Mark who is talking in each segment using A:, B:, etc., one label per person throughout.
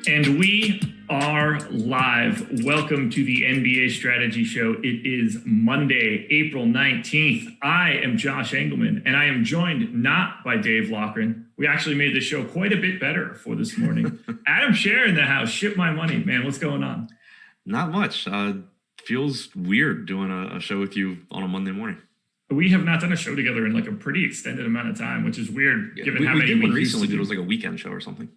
A: And we are live. Welcome to the NBA Strategy Show. It is Monday, April 19th. I am Josh Engleman, and I am joined not by Dave Loughran. We actually made the show quite a bit better for this morning. Adam Scherer in the house. Ship my money, man. What's going on?
B: Not much. Feels weird doing a show with you on a Monday morning.
A: We have not done a show together in like a pretty extended amount of time, which is weird given how many
B: did one recently. It was like a weekend show or something.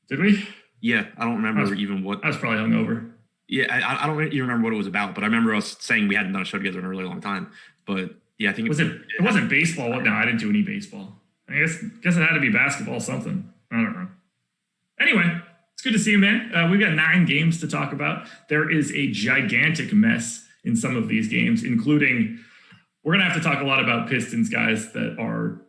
A: Did we?
B: Yeah, I don't remember even what.
A: I was probably hungover.
B: Yeah, I don't even remember what it was about, but I remember us saying we hadn't done a show together in a really long time. But yeah, I think
A: it wasn't baseball. No, I didn't do any baseball. I guess it had to be basketball, something. I don't know. Anyway, it's good to see you, man. We've got 9 games to talk about. There is a gigantic mess in some of these games, including we're going to have to talk a lot about Pistons guys that are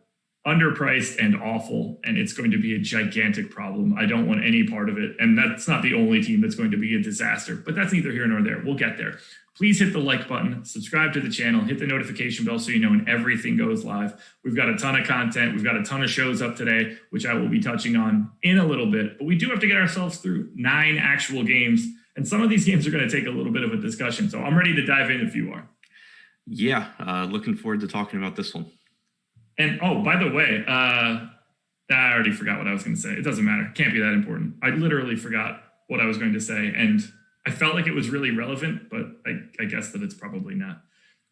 A: underpriced and awful, and it's going to be a gigantic problem. I don't want any part of it, and that's not the only team that's going to be a disaster, but that's neither here nor there. We'll get there. Please hit the like button, subscribe to the channel, hit the notification bell so you know when everything goes live. We've got a ton of content. We've got a ton of shows up today, which I will be touching on in a little bit, but we do have to get ourselves through 9 actual games, and some of these games are going to take a little bit of a discussion, so I'm ready to dive in if you are.
B: Yeah, looking forward to talking about this one.
A: And, oh, by the way, I already forgot what I was going to say. It doesn't matter. Can't be that important. I literally forgot what I was going to say, and I felt like it was really relevant, but I guess that it's probably not.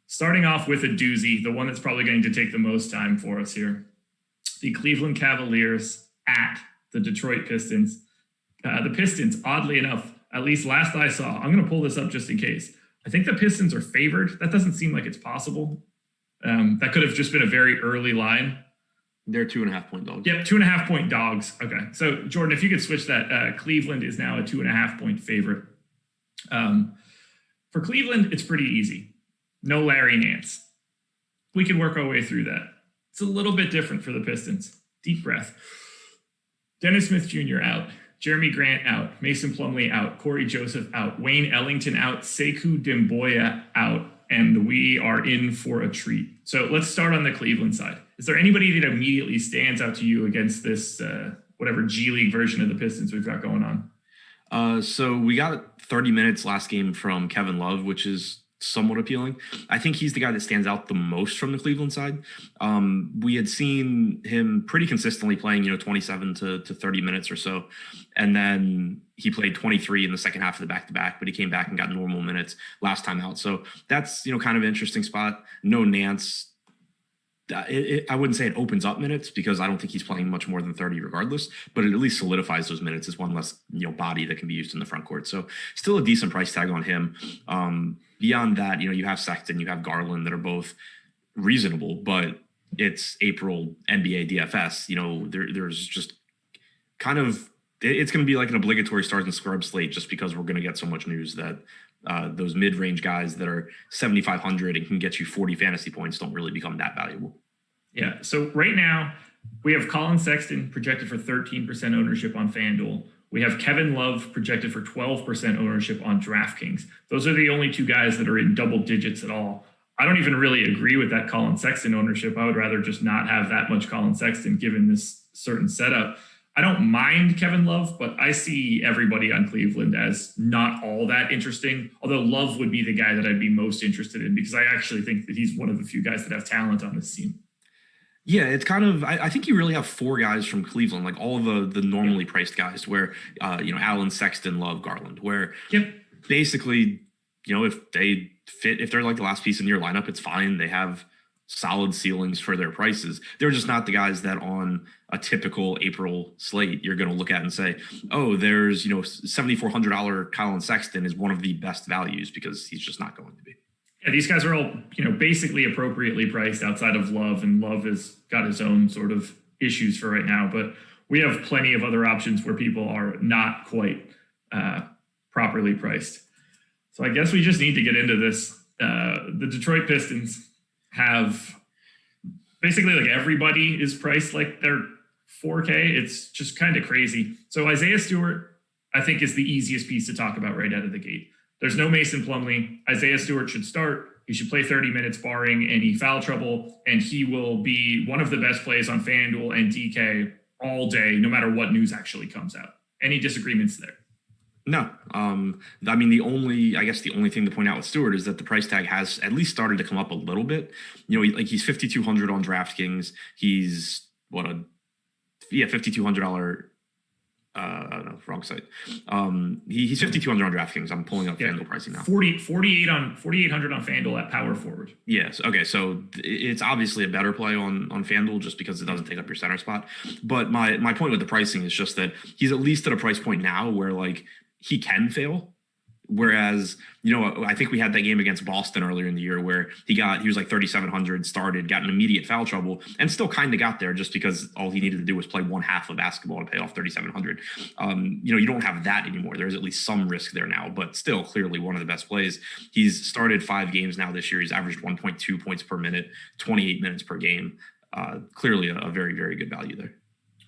A: Starting off with a doozy, the one that's probably going to take the most time for us here. The Cleveland Cavaliers at the Detroit Pistons. The Pistons, oddly enough, at least last I saw, I'm going to pull this up just in case. I think the Pistons are favored. That doesn't seem like it's possible. That could have just been a very early line.
B: They're 2.5-point dogs.
A: Yep, 2.5-point dogs. Okay. So, Jordan, if you could switch that, Cleveland is now a 2.5-point favorite. For Cleveland, it's pretty easy. No Larry Nance. We can work our way through that. It's a little bit different for the Pistons. Deep breath. Dennis Smith Jr. out. Jeremy Grant out. Mason Plumlee out. Corey Joseph out. Wayne Ellington out. Sekou Demboya out. And we are in for a treat. So let's start on the Cleveland side. Is there anybody that immediately stands out to you against this, whatever G League version of the Pistons we've got going on?
B: So we got 30 minutes last game from Kevin Love, which is somewhat appealing. I think he's the guy that stands out the most from the Cleveland side. We had seen him pretty consistently playing, 27 to 30 minutes or so. And then he played 23 in the second half of the back-to-back, but he came back and got normal minutes last time out. So that's, kind of an interesting spot. No Nance. I wouldn't say it opens up minutes because I don't think he's playing much more than 30 regardless, but it at least solidifies those minutes as one less, body that can be used in the front court. So still a decent price tag on him. Beyond that, you have Sexton, you have Garland that are both reasonable, but it's April NBA DFS. There's just kind of, it's going to be like an obligatory stars and scrub slate just because we're going to get so much news that those mid-range guys that are 7,500 and can get you 40 fantasy points don't really become that valuable.
A: Yeah. So right now we have Colin Sexton projected for 13% ownership on Fanduel. We have Kevin Love projected for 12% ownership on Draftkings. Those are the only 2 guys that are in double digits at all. I don't even really agree with that Colin Sexton ownership. I would rather just not have that much Colin Sexton given this certain setup. I don't mind Kevin Love, but I see everybody on Cleveland as not all that interesting, although Love would be the guy that I'd be most interested in because I actually think that he's one of the few guys that have talent on this team.
B: Yeah, it's kind of, I think you really have 4 guys from Cleveland, like all the normally priced guys where, Allen, Sexton, Love, Garland, where basically, if they fit, if they're like the last piece in your lineup, it's fine. They have solid ceilings for their prices. They're just not the guys that on a typical April slate, you're going to look at and say, oh, there's, $7,400 Colin Sexton is one of the best values because he's just not going to be.
A: Yeah, these guys are all, basically appropriately priced outside of Love, and Love has got his own sort of issues for right now. But we have plenty of other options where people are not quite properly priced. So I guess we just need to get into this. The Detroit Pistons have basically like everybody is priced like they're 4K. It's just kind of crazy. So Isaiah Stewart, I think, is the easiest piece to talk about right out of the gate. There's no Mason Plumlee. Isaiah Stewart should start. He should play 30 minutes barring any foul trouble, and he will be one of the best plays on FanDuel and DK all day, no matter what news actually comes out. Any disagreements there?
B: No. I mean, I guess the only thing to point out with Stewart is that the price tag has at least started to come up a little bit. You know, he's 5,200 on DraftKings. He's $5,200. No, wrong site. He's 5,200 on DraftKings. I'm pulling up FanDuel pricing now.
A: 4,800 on FanDuel at power forward.
B: Yes. Okay. So it's obviously a better play on FanDuel just because it doesn't take up your center spot. But my point with the pricing is just that he's at least at a price point now where like he can fail. Whereas, you know, I think we had that game against Boston earlier in the year where he was like 3,700, started, got an immediate foul trouble, and still kind of got there just because all he needed to do was play one half of basketball to pay off 3,700. You know, you don't have that anymore. There's at least some risk there now, but still clearly one of the best plays. He's started 5 games now this year. He's averaged 1.2 points per minute, 28 minutes per game. Clearly a very, very good value there.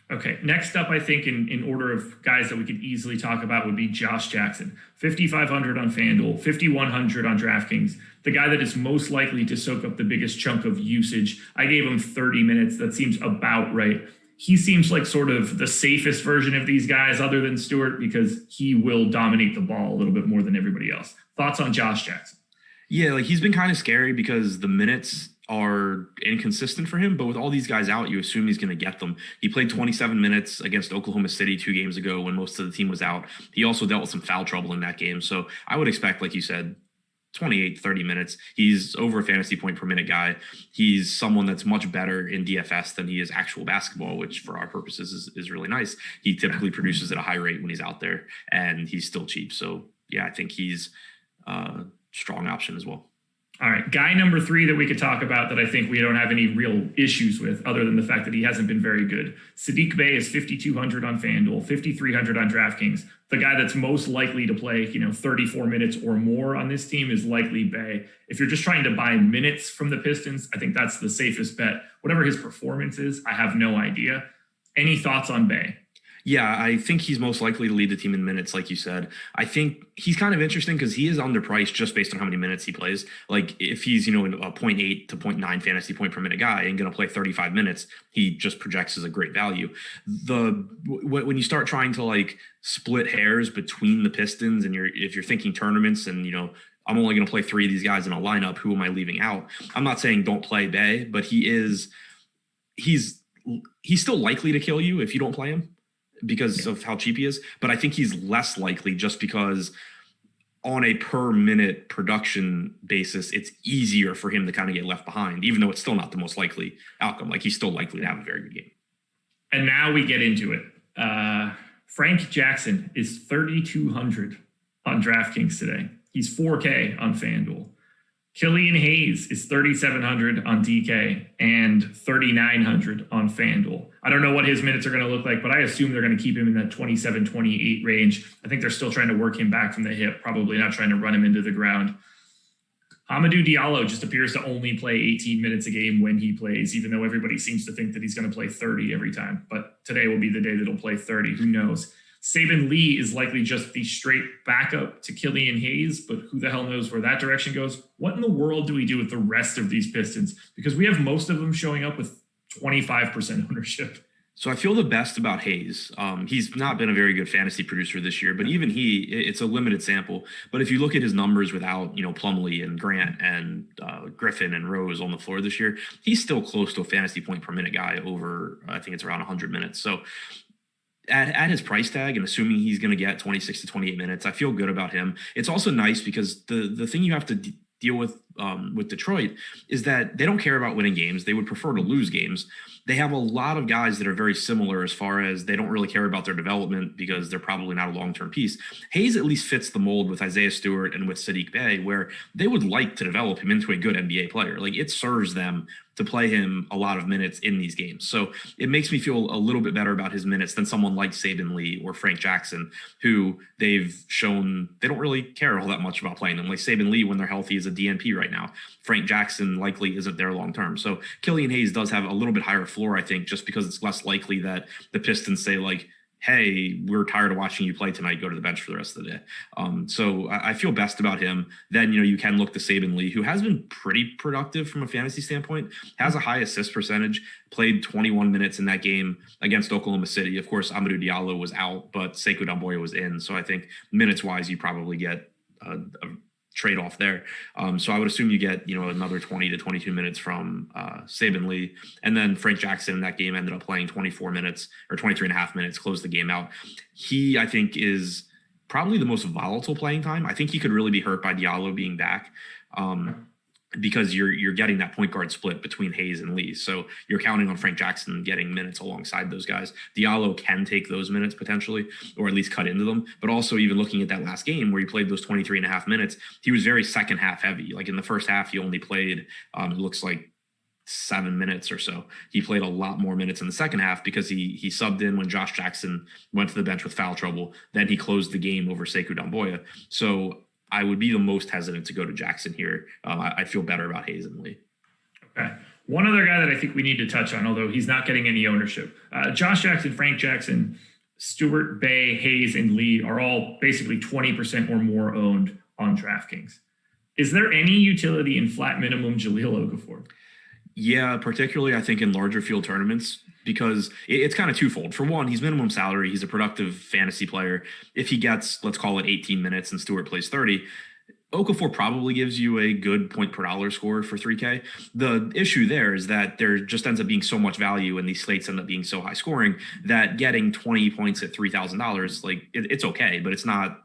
A: Okay, next up, I think in order of guys that we could easily talk about would be Josh Jackson. 5,500 on FanDuel, 5,100 on DraftKings. The guy that is most likely to soak up the biggest chunk of usage. I gave him 30 minutes. That seems about right. He seems like sort of the safest version of these guys other than Stewart because he will dominate the ball a little bit more than everybody else. Thoughts on Josh Jackson?
B: Yeah, like he's been kind of scary because the minutes are inconsistent for him, but with all these guys out, you assume he's going to get them. He played 27 minutes against Oklahoma City 2 games ago when most of the team was out. He also dealt with some foul trouble in that game. So I would expect, like you said, 28, 30 minutes. He's over a fantasy point per minute guy. He's someone that's much better in DFS than he is actual basketball, which for our purposes is really nice. He typically produces at a high rate when he's out there, and he's still cheap. So yeah, I think he's a strong option as well.
A: All right, guy number 3 that we could talk about that I think we don't have any real issues with other than the fact that he hasn't been very good. Saddiq Bey is 5,200 on FanDuel, 5,300 on DraftKings. The guy that's most likely to play, 34 minutes or more on this team is likely Bey. If you're just trying to buy minutes from the Pistons, I think that's the safest bet. Whatever his performance is, I have no idea. Any thoughts on Bey?
B: Yeah, I think he's most likely to lead the team in minutes, like you said. I think he's kind of interesting because he is underpriced just based on how many minutes he plays. Like if he's, a 0.8 to 0.9 fantasy point per minute guy and going to play 35 minutes, he just projects as a great value. When you start trying to like split hairs between the Pistons and if you're thinking tournaments and, I'm only going to play 3 of these guys in a lineup, who am I leaving out? I'm not saying don't play Bey, but he's still likely to kill you if you don't play him, because of how cheap he is. But I think he's less likely just because on a per minute production basis, it's easier for him to kind of get left behind, even though it's still not the most likely outcome. Like he's still likely to have a very good game.
A: And now we get into it. Frank Jackson is 3,200 on DraftKings today. He's 4K on FanDuel. Killian Hayes is 3,700 on DK and 3,900 on FanDuel. I don't know what his minutes are going to look like, but I assume they're going to keep him in that 27, 28 range. I think they're still trying to work him back from the hip, probably not trying to run him into the ground. Hamidou Diallo just appears to only play 18 minutes a game when he plays, even though everybody seems to think that he's going to play 30 every time. But today will be the day that he'll play 30. Who knows? Saban Lee is likely just the straight backup to Killian Hayes, but who the hell knows where that direction goes? What in the world do we do with the rest of these Pistons? Because we have most of them showing up with 25% ownership.
B: So I feel the best about Hayes. He's not been a very good fantasy producer this year, but even it's a limited sample. But if you look at his numbers without, Plumlee and Grant and Griffin and Rose on the floor this year, he's still close to a fantasy point per minute guy over, I think it's around 100 minutes. So at his price tag and assuming he's going to get 26 to 28 minutes, I feel good about him. It's also nice because the thing you have to deal with Detroit is that they don't care about winning games. They would prefer to lose games. They have a lot of guys that are very similar as far as they don't really care about their development because they're probably not a long-term piece. Hayes at least fits the mold with Isaiah Stewart and with Saddiq Bey, where they would like to develop him into a good NBA player. Like it serves them to play him a lot of minutes in these games. So it makes me feel a little bit better about his minutes than someone like Saban Lee or Frank Jackson, who they've shown they don't really care all that much about playing them. Like Saban Lee, when they're healthy, is a DNP right now. Frank Jackson likely isn't there long-term. So Killian Hayes does have a little bit higher floor, I think, just because it's less likely that the Pistons say like, hey, we're tired of watching you play tonight, go to the bench for the rest of the day. So I feel best about him. Then, you can look to Saban Lee, who has been pretty productive from a fantasy standpoint, has a high assist percentage, played 21 minutes in that game against Oklahoma City. Of course, Amadou Diallo was out, but Sekou Doumbouya was in. So I think minutes-wise, you probably get a trade-off there. So I would assume you get, another 20 to 22 minutes from Saban Lee. And then Frank Jackson in that game ended up playing 24 minutes or 23 and a half minutes, closed the game out. He, I think, is probably the most volatile playing time. I think he could really be hurt by Diallo being back. Because you're getting that point guard split between Hayes and Lee. So you're counting on Frank Jackson getting minutes alongside those guys. Diallo can take those minutes potentially, or at least cut into them. But also even looking at that last game where he played those 23 and a half minutes, he was very second half heavy. Like in the first half, he only played, it looks like 7 minutes or so. He played a lot more minutes in the second half because he subbed in when Josh Jackson went to the bench with foul trouble. Then he closed the game over Sekou Doumbouya. So I would be the most hesitant to go to Jackson here. I feel better about Hayes and Lee.
A: Okay. One other guy that I think we need to touch on, although he's not getting any ownership. Josh Jackson, Frank Jackson, Stewart, Bay, Hayes, and Lee are all basically 20% or more owned on DraftKings. Is there any utility in flat minimum Jahlil Okafor?
B: Yeah, particularly I think in larger field tournaments, because it's kind of twofold. For one, he's minimum salary. He's a productive fantasy player. If he gets, let's call it 18 minutes and Stewart plays 30, Okafor probably gives you a good point per dollar score for 3K. The issue there is that there just ends up being so much value and these slates end up being so high scoring that getting 20 points at $3,000, like it's okay, but it's not,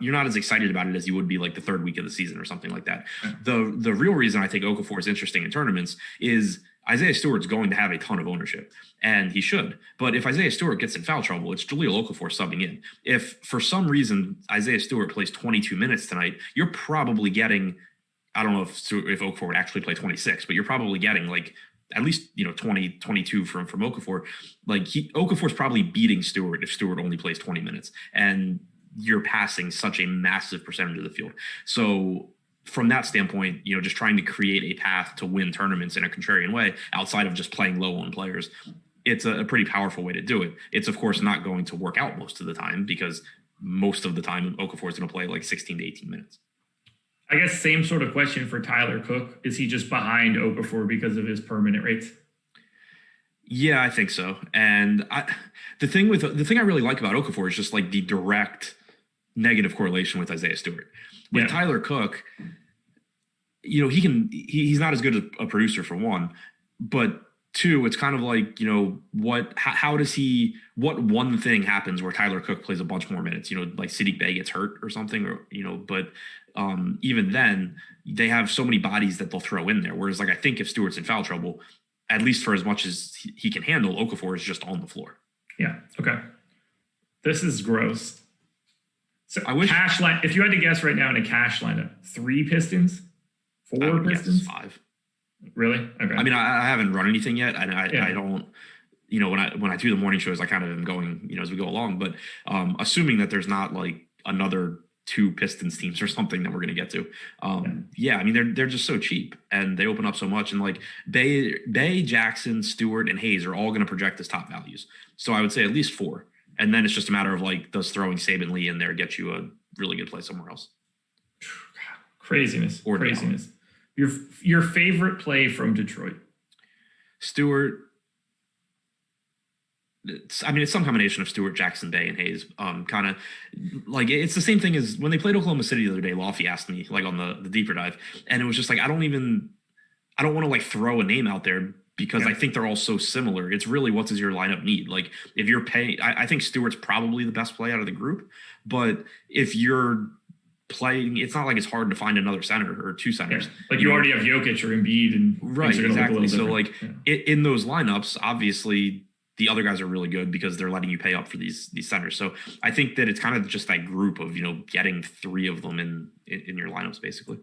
B: you're not as excited about it as you would be like the third week of the season or something like that. The real reason I think Okafor is interesting in tournaments is Isaiah Stewart's going to have a ton of ownership, and he should. But if Isaiah Stewart gets in foul trouble, it's Jahlil Okafor subbing in. If for some reason Isaiah Stewart plays 22 minutes tonight, you're probably getting, I don't know if Okafor would actually play 26, but you're probably getting like at least 20, 22 from Okafor. Like Okafor's probably beating Stewart if Stewart only plays 20 minutes, and you're passing such a massive percentage of the field. So from that standpoint, just trying to create a path to win tournaments in a contrarian way outside of just playing low on players, it's a pretty powerful way to do it. It's of course not going to work out most of the time because most of the time Okafor is going to play like 16 to 18 minutes.
A: I guess same sort of question for Tyler Cook. Is he just behind Okafor because of his permanent rates?
B: Yeah, I think so. And the thing I really like about Okafor is just like the direct negative correlation with Isaiah Stewart. With Tyler Cook, he's not as good a producer for one, but two, it's kind of like, what one thing happens where Tyler Cook plays a bunch more minutes, like Siddiq Bey gets hurt or something, or, but even then they have so many bodies that they'll throw in there. Whereas like, I think if Stewart's in foul trouble, at least for as much as he can handle, Okafor is just on the floor.
A: Yeah. Okay. This is gross. So
B: I wish
A: cash line. If you had to guess right now in a cash lineup, 3 Pistons, 4 Pistons,
B: 5.
A: Really? Okay.
B: I mean, I haven't run anything yet, and I don't. When I do the morning shows, I kind of am going, as we go along. But assuming that there's not like another 2 Pistons teams or something that we're going to get to, I mean, they're just so cheap and they open up so much. And like Bay, Jackson, Stewart, and Hayes are all going to project as top values. So I would say at least 4. And then it's just a matter of like, does throwing Saban Lee in there get you a really good play somewhere else?
A: Craziness. Your favorite play from Detroit?
B: Stewart. It's some combination of Stewart, Jackson, Bay, and Hayes. Kind of like it's the same thing as when they played Oklahoma City the other day. Lofty asked me like on the deeper dive, and it was just like I don't want to like throw a name out there because I think they're all so similar. It's really what does your lineup need? Like if you're paying, I think Stewart's probably the best play out of the group, but if you're playing, it's not like it's hard to find another center or 2 centers.
A: Like you already have Jokic or Embiid, and
B: right, exactly. So like in those lineups, obviously the other guys are really good because they're letting you pay up for these centers. So I think that it's kind of just that group of, getting 3 of them in your lineups, basically.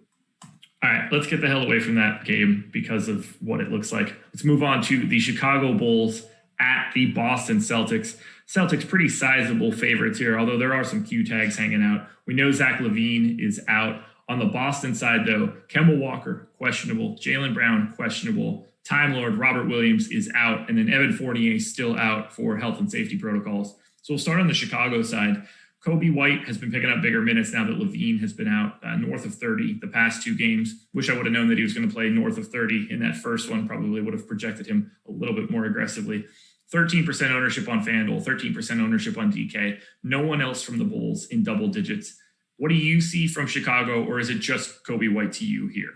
A: All right, let's get the hell away from that game because of what it looks like. Let's move on to the Chicago Bulls at the Boston Celtics. Celtics pretty sizable favorites here, although there are some Q tags hanging out. We know Zach LaVine is out. On the Boston side, though, Kemba Walker, questionable. Jaylen Brown, questionable. Time Lord Robert Williams is out. And then Evan Fournier still out for health and safety protocols. So we'll start on the Chicago side. Kobe White has been picking up bigger minutes now that Levine has been out, north of 30 the past 2 games. Wish I would have known that he was going to play north of 30 in that first one. Probably would have projected him a little bit more aggressively. 13% ownership on Fanduel, 13% ownership on DK. No one else from the Bulls in double digits. What do you see from Chicago, or is it just Kobe White to you here?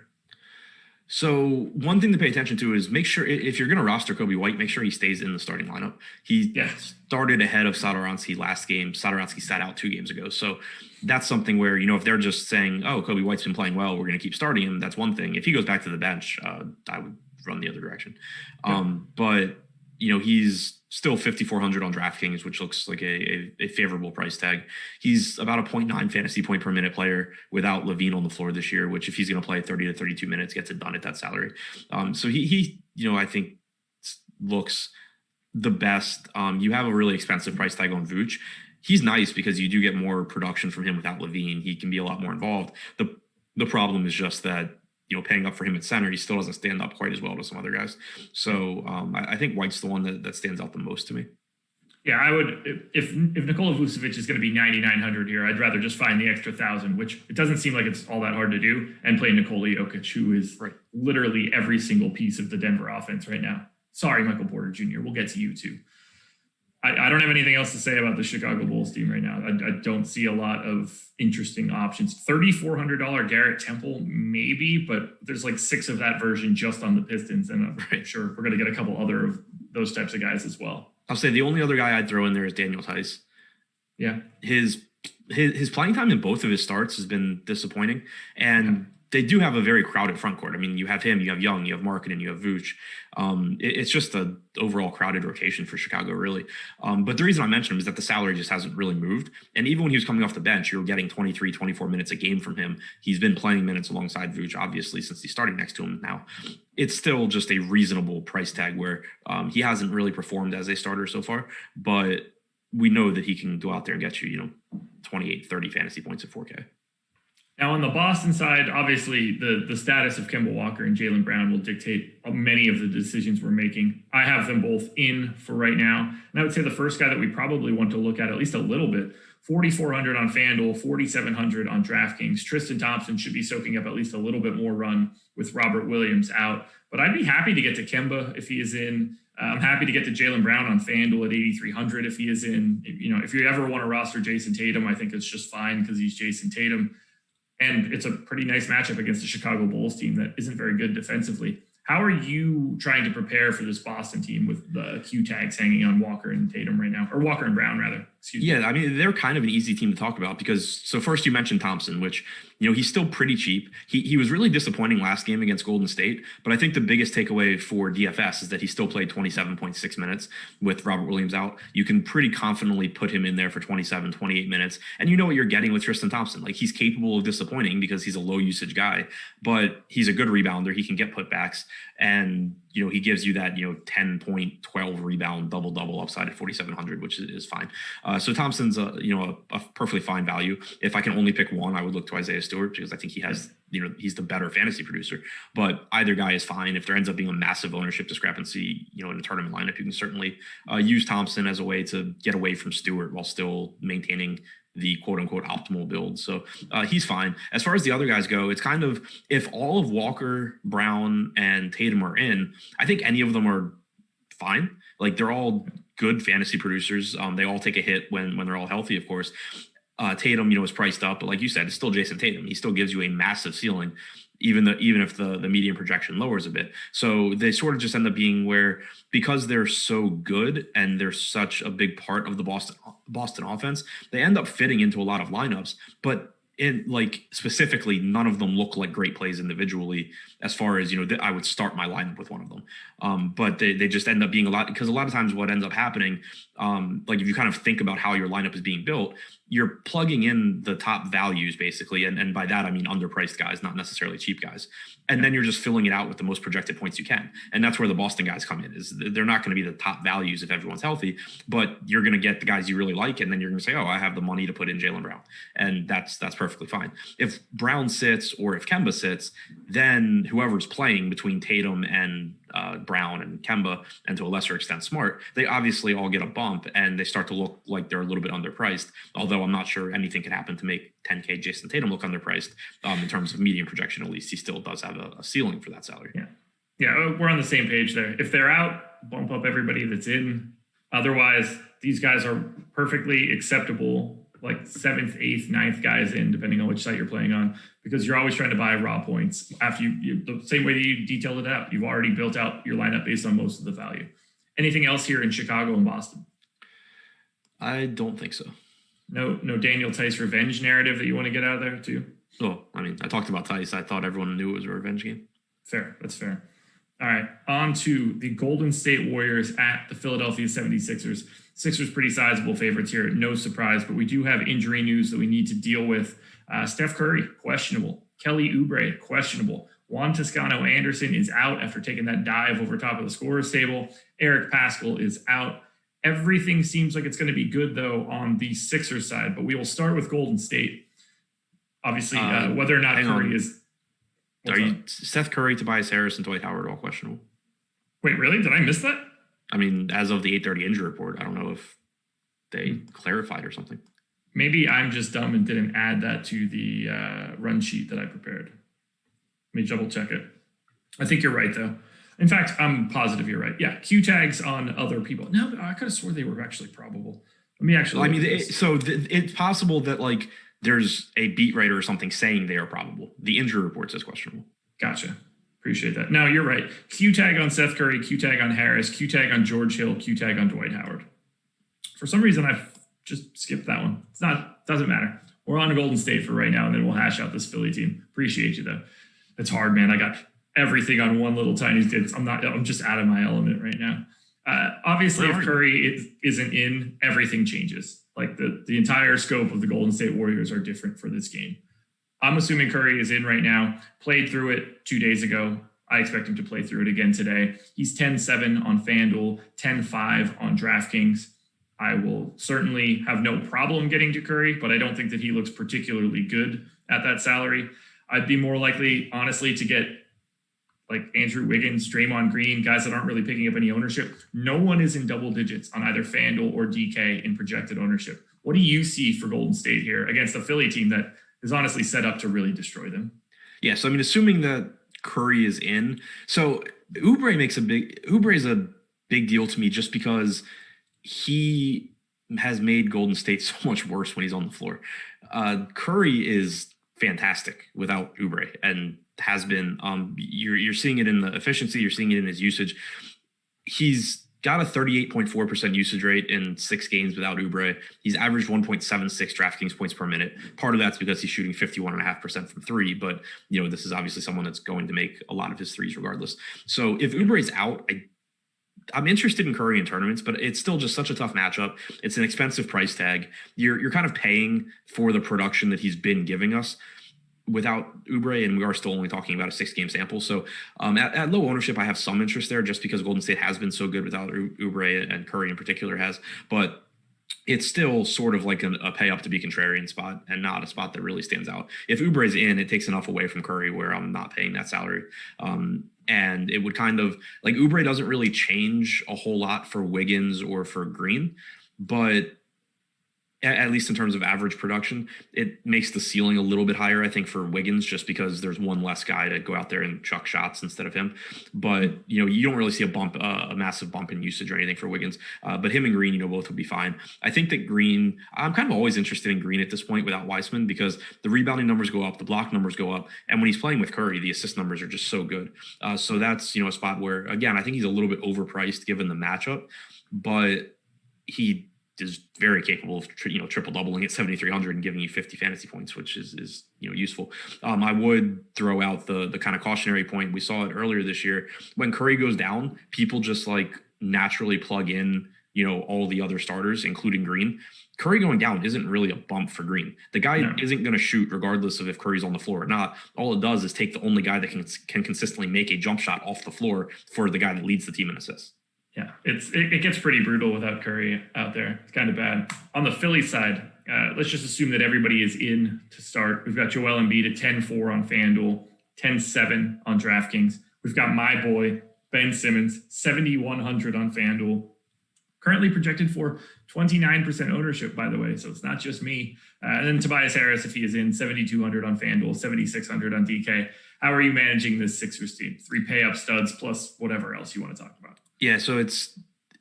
B: So one thing to pay attention to is make sure if you're going to roster Kobe White, make sure he stays in the starting lineup. He started ahead of Satoransky last game. Satoransky sat out 2 games ago. So that's something where, if they're just saying, oh, Kobe White's been playing well, we're going to keep starting him, that's one thing. If he goes back to the bench, I would run the other direction. But he's still 5,400 on Draftkings, which looks like a favorable price tag. He's about a 0.9 fantasy point per minute player without Levine on the floor this year, which if he's going to play 30 to 32 minutes, gets it done at that salary. So he I think looks the best. You have a really expensive price tag on Vooch. He's nice because you do get more production from him without Levine. He can be a lot more involved. The problem is just that, paying up for him at center, he still doesn't stand up quite as well to some other guys. So I think White's the one that stands out the most to me.
A: Yeah, I would. If Nikola Vucevic is going to be 9,900 here, I'd rather just find the extra 1,000, which it doesn't seem like it's all that hard to do, and play Nikola Jokic, who is literally every single piece of the Denver offense right now. Sorry, Michael Porter Jr. We'll get to you too. I don't have anything else to say about the Chicago Bulls team right now. I don't see a lot of interesting options. $3,400 Garrett Temple, maybe, but there's like 6 of that version just on the Pistons, and I'm sure we're going to get a couple other of those types of guys as well.
B: I'll say the only other guy I'd throw in there is Daniel Tice.
A: Yeah. His
B: playing time in both of his starts has been disappointing, and they do have a very crowded front court. I mean, you have him, you have Young, you have Markkanen, you have Vooch. It's just an overall crowded rotation for Chicago, really. But the reason I mention him is that the salary just hasn't really moved. And even when he was coming off the bench, you were getting 23, 24 minutes a game from him. He's been playing minutes alongside Vooch, obviously, since he's starting next to him now. It's still just a reasonable price tag where he hasn't really performed as a starter so far. But we know that he can go out there and get you, 28, 30 fantasy points at 4K.
A: Now, on the Boston side, obviously, the status of Kemba Walker and Jaylen Brown will dictate many of the decisions we're making. I have them both in for right now. And I would say the first guy that we probably want to look at least a little bit, 4,400 on FanDuel, 4,700 on DraftKings. Tristan Thompson should be soaking up at least a little bit more run with Robert Williams out. But I'd be happy to get to Kemba if he is in. I'm happy to get to Jaylen Brown on FanDuel at 8,300 if he is in. If you ever want to roster Jason Tatum, I think it's just fine because he's Jason Tatum. And it's a pretty nice matchup against the Chicago Bulls team that isn't very good defensively. How are you trying to prepare for this Boston team with the Q tags hanging on Walker and Tatum right now, or Walker and Brown rather? Excuse me.
B: Yeah, I mean, they're kind of an easy team to talk about because, so first you mentioned Thompson, which, he's still pretty cheap. He was really disappointing last game against Golden State, but I think the biggest takeaway for DFS is that he still played 27.6 minutes with Robert Williams out. You can pretty confidently put him in there for 27, 28 minutes, and you know what you're getting with Tristan Thompson. Like, he's capable of disappointing because he's a low usage guy, but he's a good rebounder. He can get putbacks, and he gives you that 10 point, 12 rebound double upside at 4,700, which is fine. So Thompson's a perfectly fine value. If I can only pick one, I would look to Isaiah Stewart because I think he has he's the better fantasy producer. But either guy is fine. If there ends up being a massive ownership discrepancy, in a tournament lineup, you can certainly use Thompson as a way to get away from Stewart while still maintaining the quote unquote optimal build. So he's fine. As far as the other guys go, it's kind of, if all of Walker, Brown, and Tatum are in, I think any of them are fine. Like, they're all good fantasy producers. They all take a hit when they're all healthy, of course. Tatum, is priced up, but like you said, it's still Jason Tatum. He still gives you a massive ceiling, even if the median projection lowers a bit. So they sort of just end up being where, because they're so good and they're such a big part of the Boston offense, they end up fitting into a lot of lineups. But specifically, none of them look like great plays individually. As far as I would start my lineup with one of them, but they just end up being a lot, because a lot of times what ends up happening, if you kind of think about how your lineup is being built, you're plugging in the top values basically, and by that I mean underpriced guys, not necessarily cheap guys, and then you're just filling it out with the most projected points you can. And that's where the Boston guys come in. Is they're not going to be the top values if everyone's healthy, but you're going to get the guys you really like, and then you're going to say, oh, I have the money to put in Jaylen Brown, and that's perfect. perfectly fine. If Brown sits or if Kemba sits, then whoever's playing between Tatum and Brown and Kemba, and to a lesser extent Smart, they obviously all get a bump and they start to look like they're a little bit underpriced. Although I'm not sure anything can happen to make 10K Jason Tatum look underpriced in terms of median projection. At least he still does have a ceiling for that salary.
A: Yeah, we're on the same page there. If they're out, bump up everybody that's in. Otherwise, these guys are perfectly acceptable, like 7th, 8th, 9th guys in, depending on which site you're playing on, because you're always trying to buy raw points after you the same way that you detailed it out. You've already built out your lineup based on most of the value. Anything else here in Chicago and Boston?
B: I don't think so.
A: No Daniel Tice revenge narrative that you want to get out of there too?
B: Oh, I mean, I talked about Tice. I thought everyone knew it was a revenge game.
A: Fair. That's fair. All right, on to the Golden State Warriors at the Philadelphia 76ers. Sixers pretty sizable favorites here, no surprise, but we do have injury news that we need to deal with. Steph Curry, questionable. Kelly Oubre, questionable. Juan Toscano Anderson is out after taking that dive over top of the scorer's table. Eric Paschall is out. Everything seems like it's going to be good, though, on the Sixers side, but we will start with Golden State. Obviously, whether or not Curry is...
B: Seth Curry, Tobias Harris, and Dwight Howard all questionable?
A: Wait, really? Did I miss that?
B: I mean, as of the 8:30 injury report, I don't know if they clarified or something.
A: Maybe I'm just dumb and didn't add that to the run sheet that I prepared. Let me double check it. I think you're right, though. In fact, I'm positive you're right. Yeah, Q tags on other people. No, I could have swore they were actually probable. Let me actually.
B: It's possible that like there's a beat writer or something saying they are probable. The injury report says questionable.
A: Gotcha. Appreciate that. No, you're right. Q tag on Seth Curry, Q tag on Harris, Q tag on George Hill, Q tag on Dwight Howard. For some reason, I've just skipped that one. Doesn't matter. We're on to Golden State for right now, and then we'll hash out this Philly team. Appreciate you, though. It's hard, man. I got everything on one little tiny. I'm just out of my element right now. Obviously, if Curry isn't in, everything changes. Like the entire scope of the Golden State Warriors are different for this game. I'm assuming Curry is in right now, played through it 2 days ago. I expect him to play through it again today. He's 10-7 on Fanduel, 10-5 on Draftkings. I will certainly have no problem getting to Curry, but I don't think that he looks particularly good at that salary. I'd be more likely, honestly, to get like Andrew Wiggins, Draymond Green, guys that aren't really picking up any ownership. No one is in double digits on either FanDuel or DK in projected ownership. What do you see for Golden State here against a Philly team that is honestly set up to really destroy them?
B: Yeah, so I mean, assuming that Curry is in, so Oubre is a big deal to me just because he has made Golden State so much worse when he's on the floor. Curry is fantastic without Oubre and has been. You're seeing it in the efficiency. You're seeing it in his usage. He's got a 38.4% usage rate in 6 games without Oubre. He's averaged 1.76 DraftKings points per minute. Part of that's because he's shooting 51.5% from 3, but this is obviously someone that's going to make a lot of his threes regardless. So if Oubre's out, I'm interested in Curry in tournaments, but it's still just such a tough matchup. It's an expensive price tag. You're kind of paying for the production that he's been giving us without Oubre, and we are still only talking about a 6-game sample. So at low ownership, I have some interest there just because Golden State has been so good without Oubre, and Curry in particular has. But it's still sort of like a pay up to be contrarian spot and not a spot that really stands out. If Oubre's in, it takes enough away from Curry where I'm not paying that salary. And it would kind of like Oubre doesn't really change a whole lot for Wiggins or for Green, but at least in terms of average production, it makes the ceiling a little bit higher, I think, for Wiggins, just because there's one less guy to go out there and chuck shots instead of him. But, you don't really see a massive bump in usage or anything for Wiggins. But him and Green, both would be fine. I think that Green, I'm kind of always interested in Green at this point without Weissman because the rebounding numbers go up, the block numbers go up. And when he's playing with Curry, the assist numbers are just so good. So that's, a spot where, again, I think he's a little bit overpriced given the matchup, but he is very capable of triple doubling at 7,300 and giving you 50 fantasy points, which is useful. I would throw out the kind of cautionary point. We saw it earlier this year when Curry goes down, people just like naturally plug in all the other starters, including Green. Curry going down isn't really a bump for Green. The guy isn't going to shoot regardless of if Curry's on the floor or not. All it does is take the only guy that can consistently make a jump shot off the floor for the guy that leads the team in assists.
A: Yeah, it gets pretty brutal without Curry out there. It's kind of bad. On the Philly side, let's just assume that everybody is in to start. We've got Joel Embiid at 10-4 on FanDuel, 10-7 on DraftKings. We've got my boy, Ben Simmons, 7,100 on FanDuel. Currently projected for 29% ownership, by the way, so it's not just me. And then Tobias Harris, if he is in, 7,200 on FanDuel, 7,600 on DK. How are you managing this Sixers team? 3 pay-up studs plus whatever else you want to talk about.
B: Yeah, so it's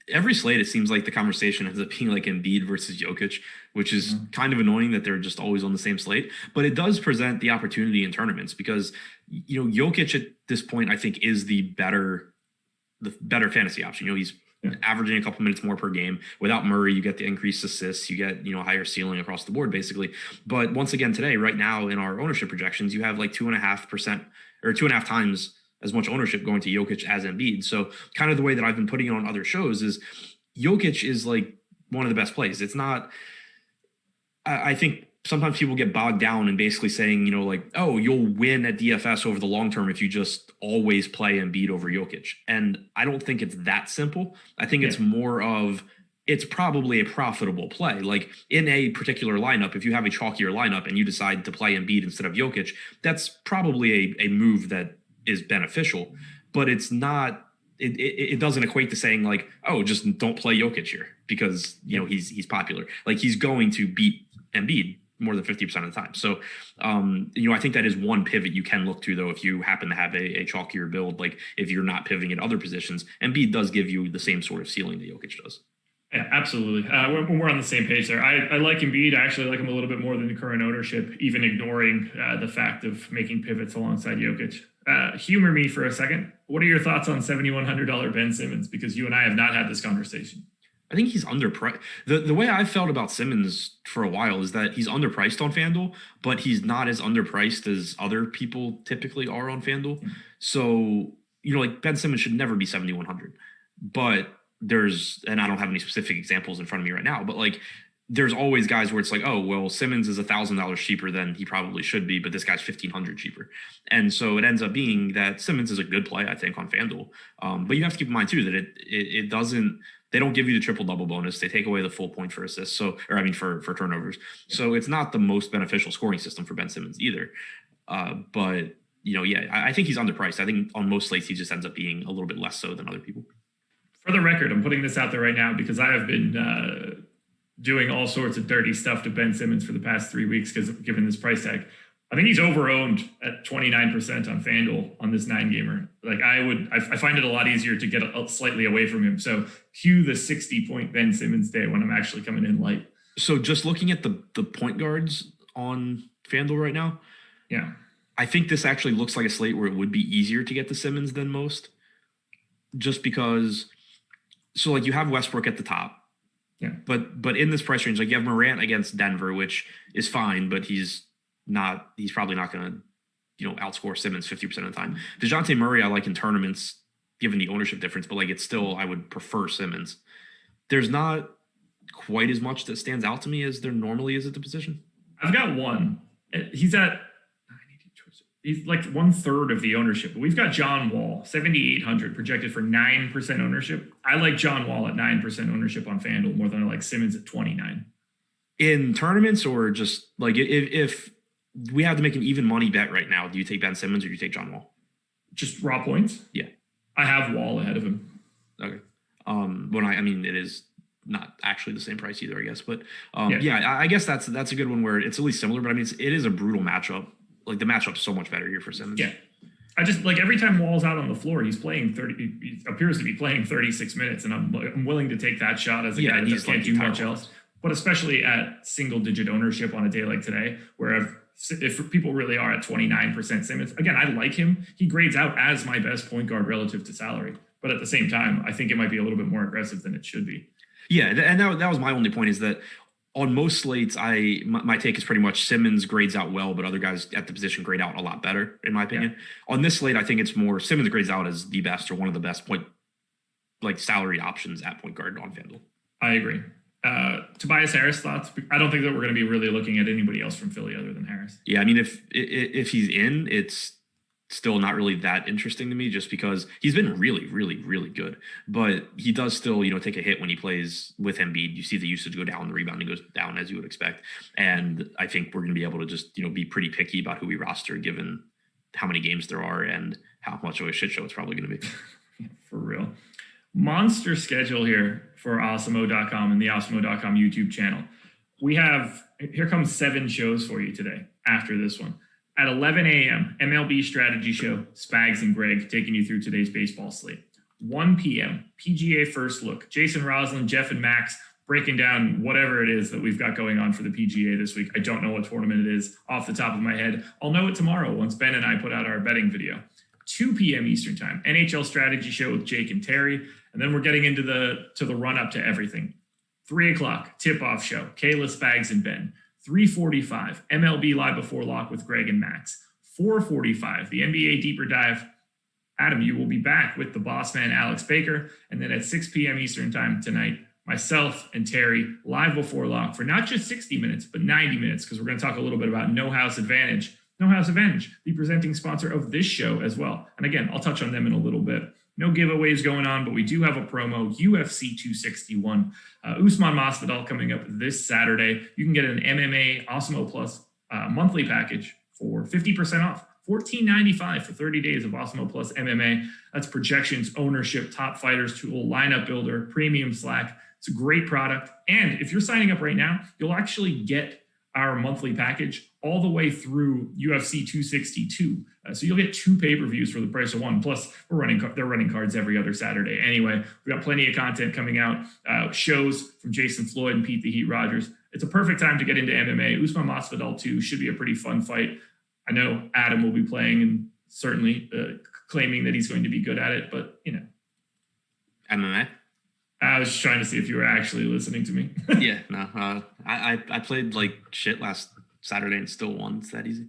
B: every slate, it seems like the conversation ends up being like Embiid versus Jokic, which is kind of annoying that they're just always on the same slate. But it does present the opportunity in tournaments because, Jokic at this point, I think, is the better fantasy option. He's averaging a couple minutes more per game. Without Murray, you get the increased assists, you get, higher ceiling across the board, basically. But once again, today, right now in our ownership projections, you have like 2.5% or 2.5 times as much ownership going to Jokic as Embiid. So kind of the way that I've been putting it on other shows is Jokic is like one of the best plays. It's not, I think sometimes people get bogged down in basically saying, oh, you'll win at DFS over the long term if you just always play Embiid over Jokic. And I don't think it's that simple. I think it's more of, it's probably a profitable play. Like in a particular lineup, if you have a chalkier lineup and you decide to play Embiid instead of Jokic, that's probably a move that is beneficial, but it's not, it doesn't equate to saying like, oh, just don't play Jokic here because, he's popular. Like he's going to beat Embiid more than 50% of the time. So, I think that is one pivot you can look to, though, if you happen to have a chalkier build, like if you're not pivoting at other positions. Embiid does give you the same sort of ceiling that Jokic does.
A: Yeah, absolutely. We're on the same page there. I like Embiid. I actually like him a little bit more than the current ownership, even ignoring the fact of making pivots alongside Jokic. Humor me for a second. What are your thoughts on $7,100 Ben Simmons? Because you and I have not had this conversation.
B: I think he's underpriced. The way I've felt about Simmons for a while is that he's underpriced on FanDuel, but he's not as underpriced as other people typically are on FanDuel. Mm-hmm. So, like Ben Simmons should never be 7,100. But and I don't have any specific examples in front of me right now, but like there's always guys where it's like, oh, well, Simmons is $1,000 cheaper than he probably should be, but this guy's $1,500 cheaper. And so it ends up being that Simmons is a good play, I think, on FanDuel. But you have to keep in mind too that it doesn't. They don't give you the triple-double bonus. They take away the full point for assists. For turnovers. Yeah. So it's not the most beneficial scoring system for Ben Simmons either. But I think he's underpriced. I think on most slates, he just ends up being a little bit less so than other people.
A: For the record, I'm putting this out there right now because I have been doing all sorts of dirty stuff to Ben Simmons for the past 3 weeks because given this price tag. I think he's over-owned at 29% on FanDuel on this 9-gamer. Like I find it a lot easier to get slightly away from him. So cue the 60-point Ben Simmons day when I'm actually coming in light.
B: So just looking at the point guards on FanDuel right now,
A: yeah,
B: I think this actually looks like a slate where it would be easier to get the Simmons than most. Just because, so like you have Westbrook at the top.
A: Yeah.
B: But in this price range, like you have Marant against Denver, which is fine, but he's probably not going to, outscore Simmons 50% of the time. DeJounte Murray, I like in tournaments, given the ownership difference, but like it's still, I would prefer Simmons. There's not quite as much that stands out to me as there normally is at the position.
A: I've got one. He's like 1/3 of the ownership. But we've got John Wall, 7,800, projected for 9% ownership. I like John Wall at 9% ownership on FanDuel more than I like Simmons at 29.
B: In tournaments or just like if we have to make an even money bet right now, do you take Ben Simmons or do you take John Wall?
A: Just raw points?
B: Yeah.
A: I have Wall ahead of him.
B: Okay. It is not actually the same price either, I guess. But I guess that's a good one where it's at least similar, but it is a brutal matchup. Like the matchup's so much better here for Simmons.
A: Yeah. I just like every time Wall's out on the floor, he's playing he appears to be playing 36 minutes, and I'm willing to take that shot as a guy that just can't do much else. But especially at single-digit ownership on a day like today, where if people really are at 29% Simmons, again, I like him. He grades out as my best point guard relative to salary. But at the same time, I think it might be a little bit more aggressive than it should be.
B: Yeah, and that was my only point is that on most slates, my take is pretty much Simmons grades out well, but other guys at the position grade out a lot better, in my opinion. Yeah. On this slate, I think it's more Simmons grades out as the best or one of the best salary options at point guard on FanDuel.
A: I agree. Tobias Harris thoughts? I don't think that we're going to be really looking at anybody else from Philly other than Harris.
B: Yeah, I mean, if he's in, it's still not really that interesting to me just because he's been really, really, really good. But he does still, take a hit when he plays with Embiid. You see the usage go down, the rebounding goes down as you would expect. And I think we're going to be able to just, be pretty picky about who we roster given how many games there are and how much of a shit show it's probably going to be.
A: For real. Monster schedule here for Awesemo.com and the Awesemo.com YouTube channel. Here comes 7 shows for you today after this one. At 11 a.m., MLB Strategy Show, Spags and Greg taking you through today's baseball slate. 1 p.m., PGA First Look, Jason Roslin, Jeff and Max breaking down whatever it is that we've got going on for the PGA this week. I don't know what tournament it is off the top of my head. I'll know it tomorrow once Ben and I put out our betting video. 2 p.m. Eastern time, NHL Strategy Show with Jake and Terry. And then we're getting into the run-up to everything. 3 o'clock, tip-off show, Kayla, Spags, and Ben. 3:45, MLB Live Before Lock with Greg and Max. 4:45, the NBA Deeper Dive. Adam, you will be back with the boss man, Alex Baker. And then at 6 p.m. Eastern time tonight, myself and Terry live before lock for not just 60 minutes, but 90 minutes, because we're going to talk a little bit about No House Advantage. No House Advantage, the presenting sponsor of this show as well. And again, I'll touch on them in a little bit. No giveaways going on, but we do have a promo, UFC 261. Usman Masvidal coming up this Saturday. You can get an MMA Awesemo Plus monthly package for 50% off. $14.95 for 30 days of Awesemo Plus MMA. That's projections, ownership, top fighters tool, lineup builder, premium Slack. It's a great product. And if you're signing up right now, you'll actually get our monthly package all the way through UFC 262. So you'll get 2 pay-per-views for the price of 1. Plus, they're running cards every other Saturday. Anyway, we've got plenty of content coming out. Shows from Jason Floyd and Pete the Heat Rogers. It's a perfect time to get into MMA. Usman Masvidal 2 should be a pretty fun fight. I know Adam will be playing and certainly claiming that he's going to be good at it, but,
B: MMA?
A: I was trying to see if you were actually listening to me.
B: Yeah, no. I played like shit last Saturday and still won. It's that easy.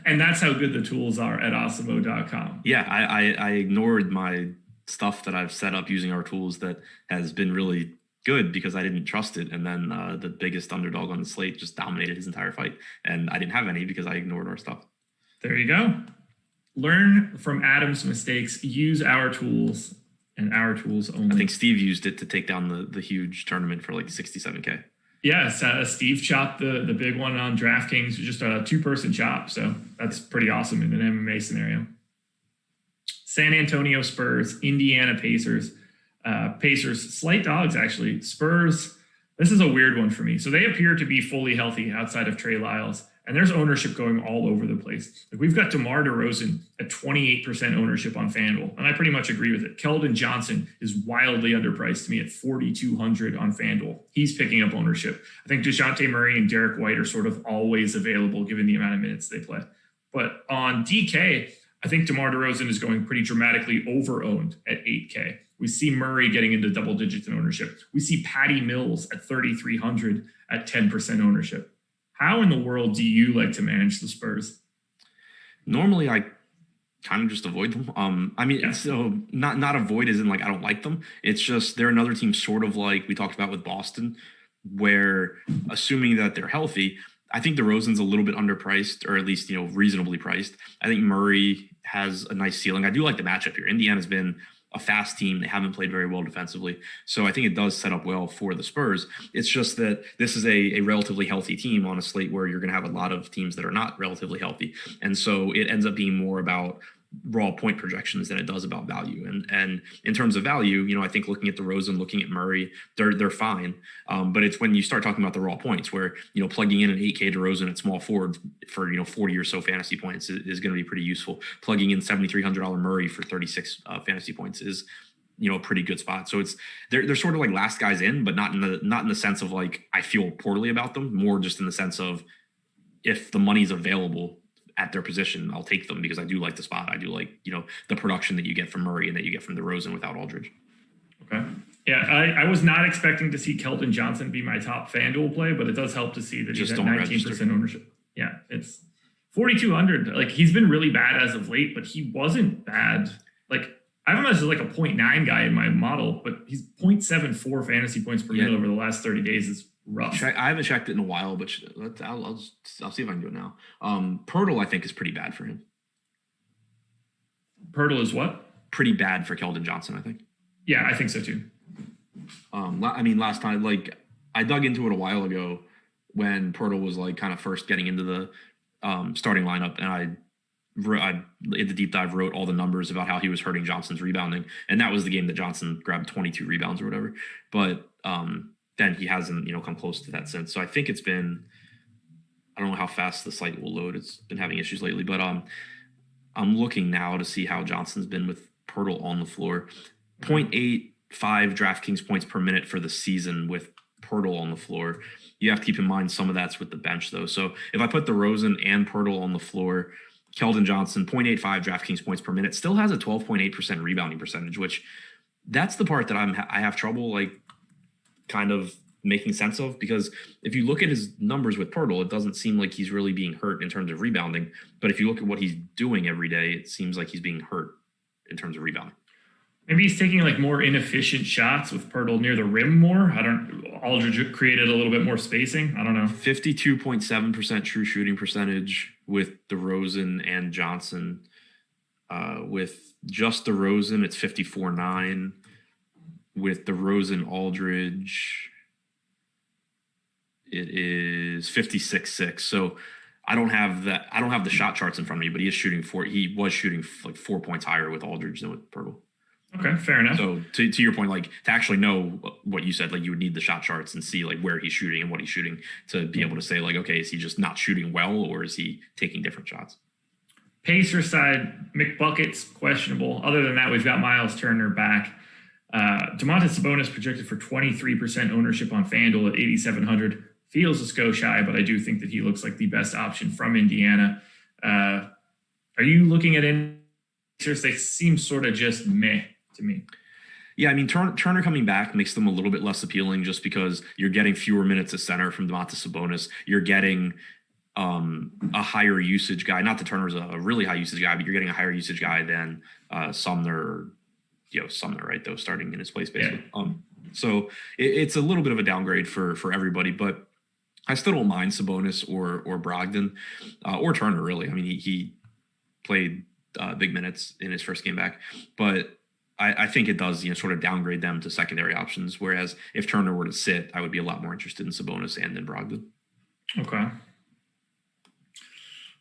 A: and that's how good the tools are at Awesemo.com.
B: Yeah, I ignored my stuff that I've set up using our tools that has been really good because I didn't trust it. And then the biggest underdog on the slate just dominated his entire fight. And I didn't have any because I ignored our stuff.
A: There you go. Learn from Adam's mistakes. Use our tools. And our tools only.
B: I think Steve used it to take down the huge tournament for like 67K.
A: Yes, Steve chopped the big one on Draftkings, just a 2-person chop. So that's pretty awesome in an MMA scenario. San Antonio Spurs, Indiana Pacers. Pacers, slight dogs actually. Spurs, this is a weird one for me. So they appear to be fully healthy outside of Trey Lyles. And there's ownership going all over the place. Like we've got DeMar DeRozan at 28% ownership on FanDuel, and I pretty much agree with it. Keldon Johnson is wildly underpriced to me at 4,200 on FanDuel. He's picking up ownership. I think DeJounte Murray and Derek White are sort of always available given the amount of minutes they play. But on DK, I think DeMar DeRozan is going pretty dramatically over-owned at 8K. We see Murray getting into double digits in ownership. We see Patty Mills at 3,300 at 10% ownership. How in the world do you like to manage the Spurs?
B: Normally, I kind of just avoid them. So not avoid as in like I don't like them. It's just they're another team sort of like we talked about with Boston, where assuming that they're healthy, I think DeRozan's a little bit underpriced, or at least reasonably priced. I think Murray has a nice ceiling. I do like the matchup here. Indiana's been a fast team. They haven't played very well defensively. So I think it does set up well for the Spurs. It's just that this is a relatively healthy team on a slate where you're going to have a lot of teams that are not relatively healthy. And so it ends up being more about raw point projections than it does about value. And in terms of value, I think looking at DeRozan, looking at Murray, they're fine. But it's when you start talking about the raw points where, plugging in an 8K DeRozan at small forward for, 40 or so fantasy points is going to be pretty useful. Plugging in $7,300 Murray for 36 fantasy points is, a pretty good spot. So they're sort of like last guys in, but not in the sense of like, I feel poorly about them, more just in the sense of if the money's available at their position, I'll take them because I do like the spot. I do like, the production that you get from Murray and that you get from DeRozan without Aldridge.
A: Okay. Yeah, I was not expecting to see Keldon Johnson be my top FanDuel play, but it does help to see that he's at 19% ownership. Yeah, it's 4,200. Like, he's been really bad as of late, but he wasn't bad. Like, I have him as like a 0.9 guy in my model, but he's 0.74 fantasy points per minute over the last 30 days. Is rough.
B: I haven't checked it in a while, but I'll see if I can do it now. Pirtle, I think, is pretty bad for him.
A: Pirtle is what?
B: Pretty bad for Keldon Johnson, I think.
A: Yeah, I think so too.
B: I mean, last time, like, I dug into it a while ago when Pirtle was like kind of first getting into the starting lineup, and I in the deep dive wrote all the numbers about how he was hurting Johnson's rebounding, and that was the game that Johnson grabbed 22 rebounds or whatever. But then he hasn't come close to that since. So I think it's been, I don't know how fast the site will load. It's been having issues lately, but I'm looking now to see how Johnson's been with Pirtle on the floor. 0.85 DraftKings points per minute for the season with Pirtle on the floor. You have to keep in mind some of that's with the bench though. So if I put DeRozan and Pirtle on the floor, Keldon Johnson, 0.85 DraftKings points per minute, still has a 12.8% rebounding percentage, which that's the part that I have trouble like kind of making sense of, because if you look at his numbers with Pirtle, it doesn't seem like he's really being hurt in terms of rebounding. But if you look at what he's doing every day, it seems like he's being hurt in terms of rebounding.
A: Maybe he's taking like more inefficient shots with Pirtle near the rim more. Aldridge created a little bit more spacing. I don't know.
B: 52.7% true shooting percentage with DeRozan and Johnson. With just DeRozan, it's 54.9. With DeRozan, Aldridge, it is 56.6. So I don't have that. I don't have the shot charts in front of me, but he was shooting like 4 points higher with Aldridge than with Pirtle.
A: Okay, fair enough.
B: So to your point, like to actually know what you said, like you would need the shot charts and see like where he's shooting and what he's shooting to be able to say like, okay, is he just not shooting well or is he taking different shots?
A: Pacer side, McBucket's questionable. Other than that, we've got Miles Turner back. Domantas Sabonis projected for 23% ownership on Fanduel at 8,700. Feels a go shy, but I do think that he looks like the best option from Indiana. Are you looking at any? They seem sort of just meh to me.
B: Yeah, I mean, Turner coming back makes them a little bit less appealing just because you're getting fewer minutes at center from Domantas Sabonis. You're getting a higher usage guy. Not that Turner's a really high usage guy, but you're getting a higher usage guy than Sumner, Sumner, right, though, starting in his place, basically. Yeah. So it's a little bit of a downgrade for everybody, but I still don't mind Sabonis or Brogdon or Turner, really. I mean, he played big minutes in his first game back, but I think it does, sort of downgrade them to secondary options. Whereas if Turner were to sit, I would be a lot more interested in Sabonis and in Brogdon.
A: Okay.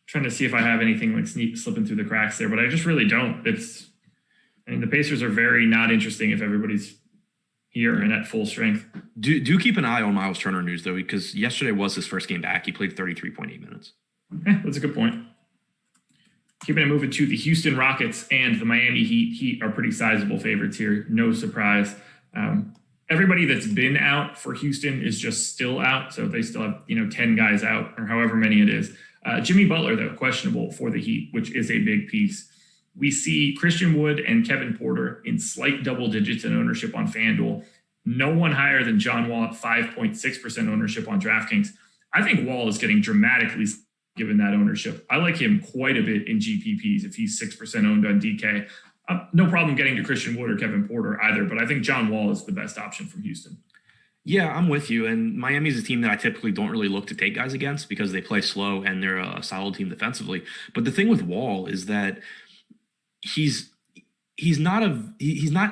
A: Trying to see if I have anything like slipping through the cracks there, but I just really don't. The Pacers are very not interesting if everybody's here and at full strength.
B: Do keep an eye on Miles Turner news though, because yesterday was his first game back. He played 33.8 minutes.
A: That's a good point. Keeping it moving to the Houston Rockets and the Miami Heat. Heat are pretty sizable favorites here. No surprise. Everybody that's been out for Houston is just still out. So they still have, 10 guys out or however many it is. Jimmy Butler, though, questionable for the Heat, which is a big piece. We see Christian Wood and Kevin Porter in slight double digits in ownership on FanDuel. No one higher than John Wall at 5.6% ownership on DraftKings. I think Wall is getting dramatically given that ownership. I like him quite a bit in GPPs if he's 6% owned on DK. No problem getting to Christian Wood or Kevin Porter either, but I think John Wall is the best option from Houston.
B: Yeah, I'm with you. And Miami's a team that I typically don't really look to take guys against because they play slow and they're a solid team defensively. But the thing with Wall is that he's not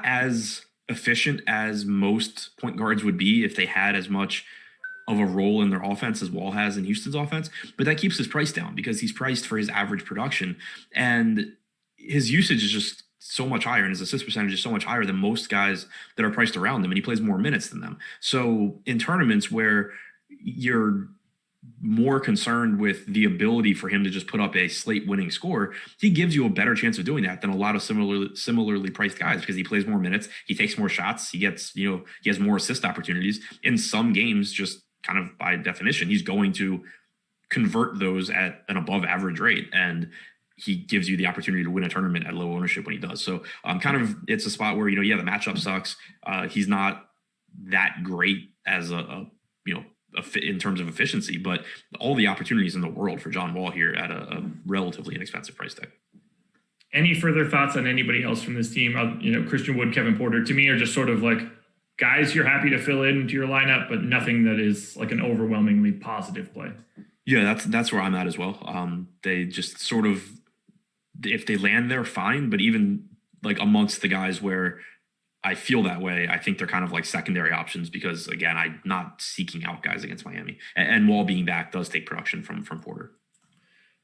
B: as efficient as most point guards would be if they had as much of a role in their offense as Wall has in Houston's offense, but that keeps his price down because he's priced for his average production and his usage is just so much higher and his assist percentage is so much higher than most guys that are priced around him, and he plays more minutes than them. So in tournaments where you're more concerned with the ability for him to just put up a slate winning score, he gives you a better chance of doing that than a lot of similarly priced guys because he plays more minutes, he takes more shots, he gets, he has more assist opportunities. In some games, just kind of by definition, he's going to convert those at an above average rate, and he gives you the opportunity to win a tournament at low ownership when he does. So it's a spot where, the matchup sucks. He's not that great as in terms of efficiency, but all the opportunities in the world for John Wall here at a relatively inexpensive price tag.
A: Any further thoughts on anybody else from this team? Christian Wood, Kevin Porter, to me are just sort of like guys you're happy to fill into your lineup, but nothing that is like an overwhelmingly positive play.
B: Yeah, that's where I'm at as well. They just sort of, if they land there, fine. But even like amongst the guys where I feel that way, I think they're kind of like secondary options because, again, I'm not seeking out guys against Miami. And Wall being back does take production from Porter.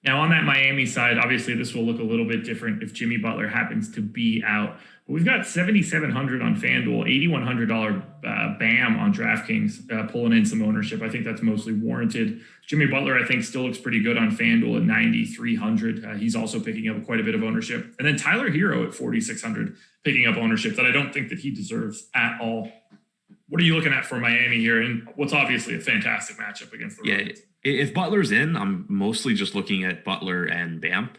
A: Now, on that Miami side, obviously this will look a little bit different if Jimmy Butler happens to be out. But we've got $7,700 on Fanduel, $8,100 BAM on Draftkings, pulling in some ownership. I think that's mostly warranted. Jimmy Butler, I think, still looks pretty good on Fanduel at $9,300. He's also picking up quite a bit of ownership. And then Tyler Hero at $4,600, picking up ownership that I don't think that he deserves at all. What are you looking at for Miami here? And what's obviously a fantastic matchup against the Rockets?
B: If Butler's in, I'm mostly just looking at Butler and Bam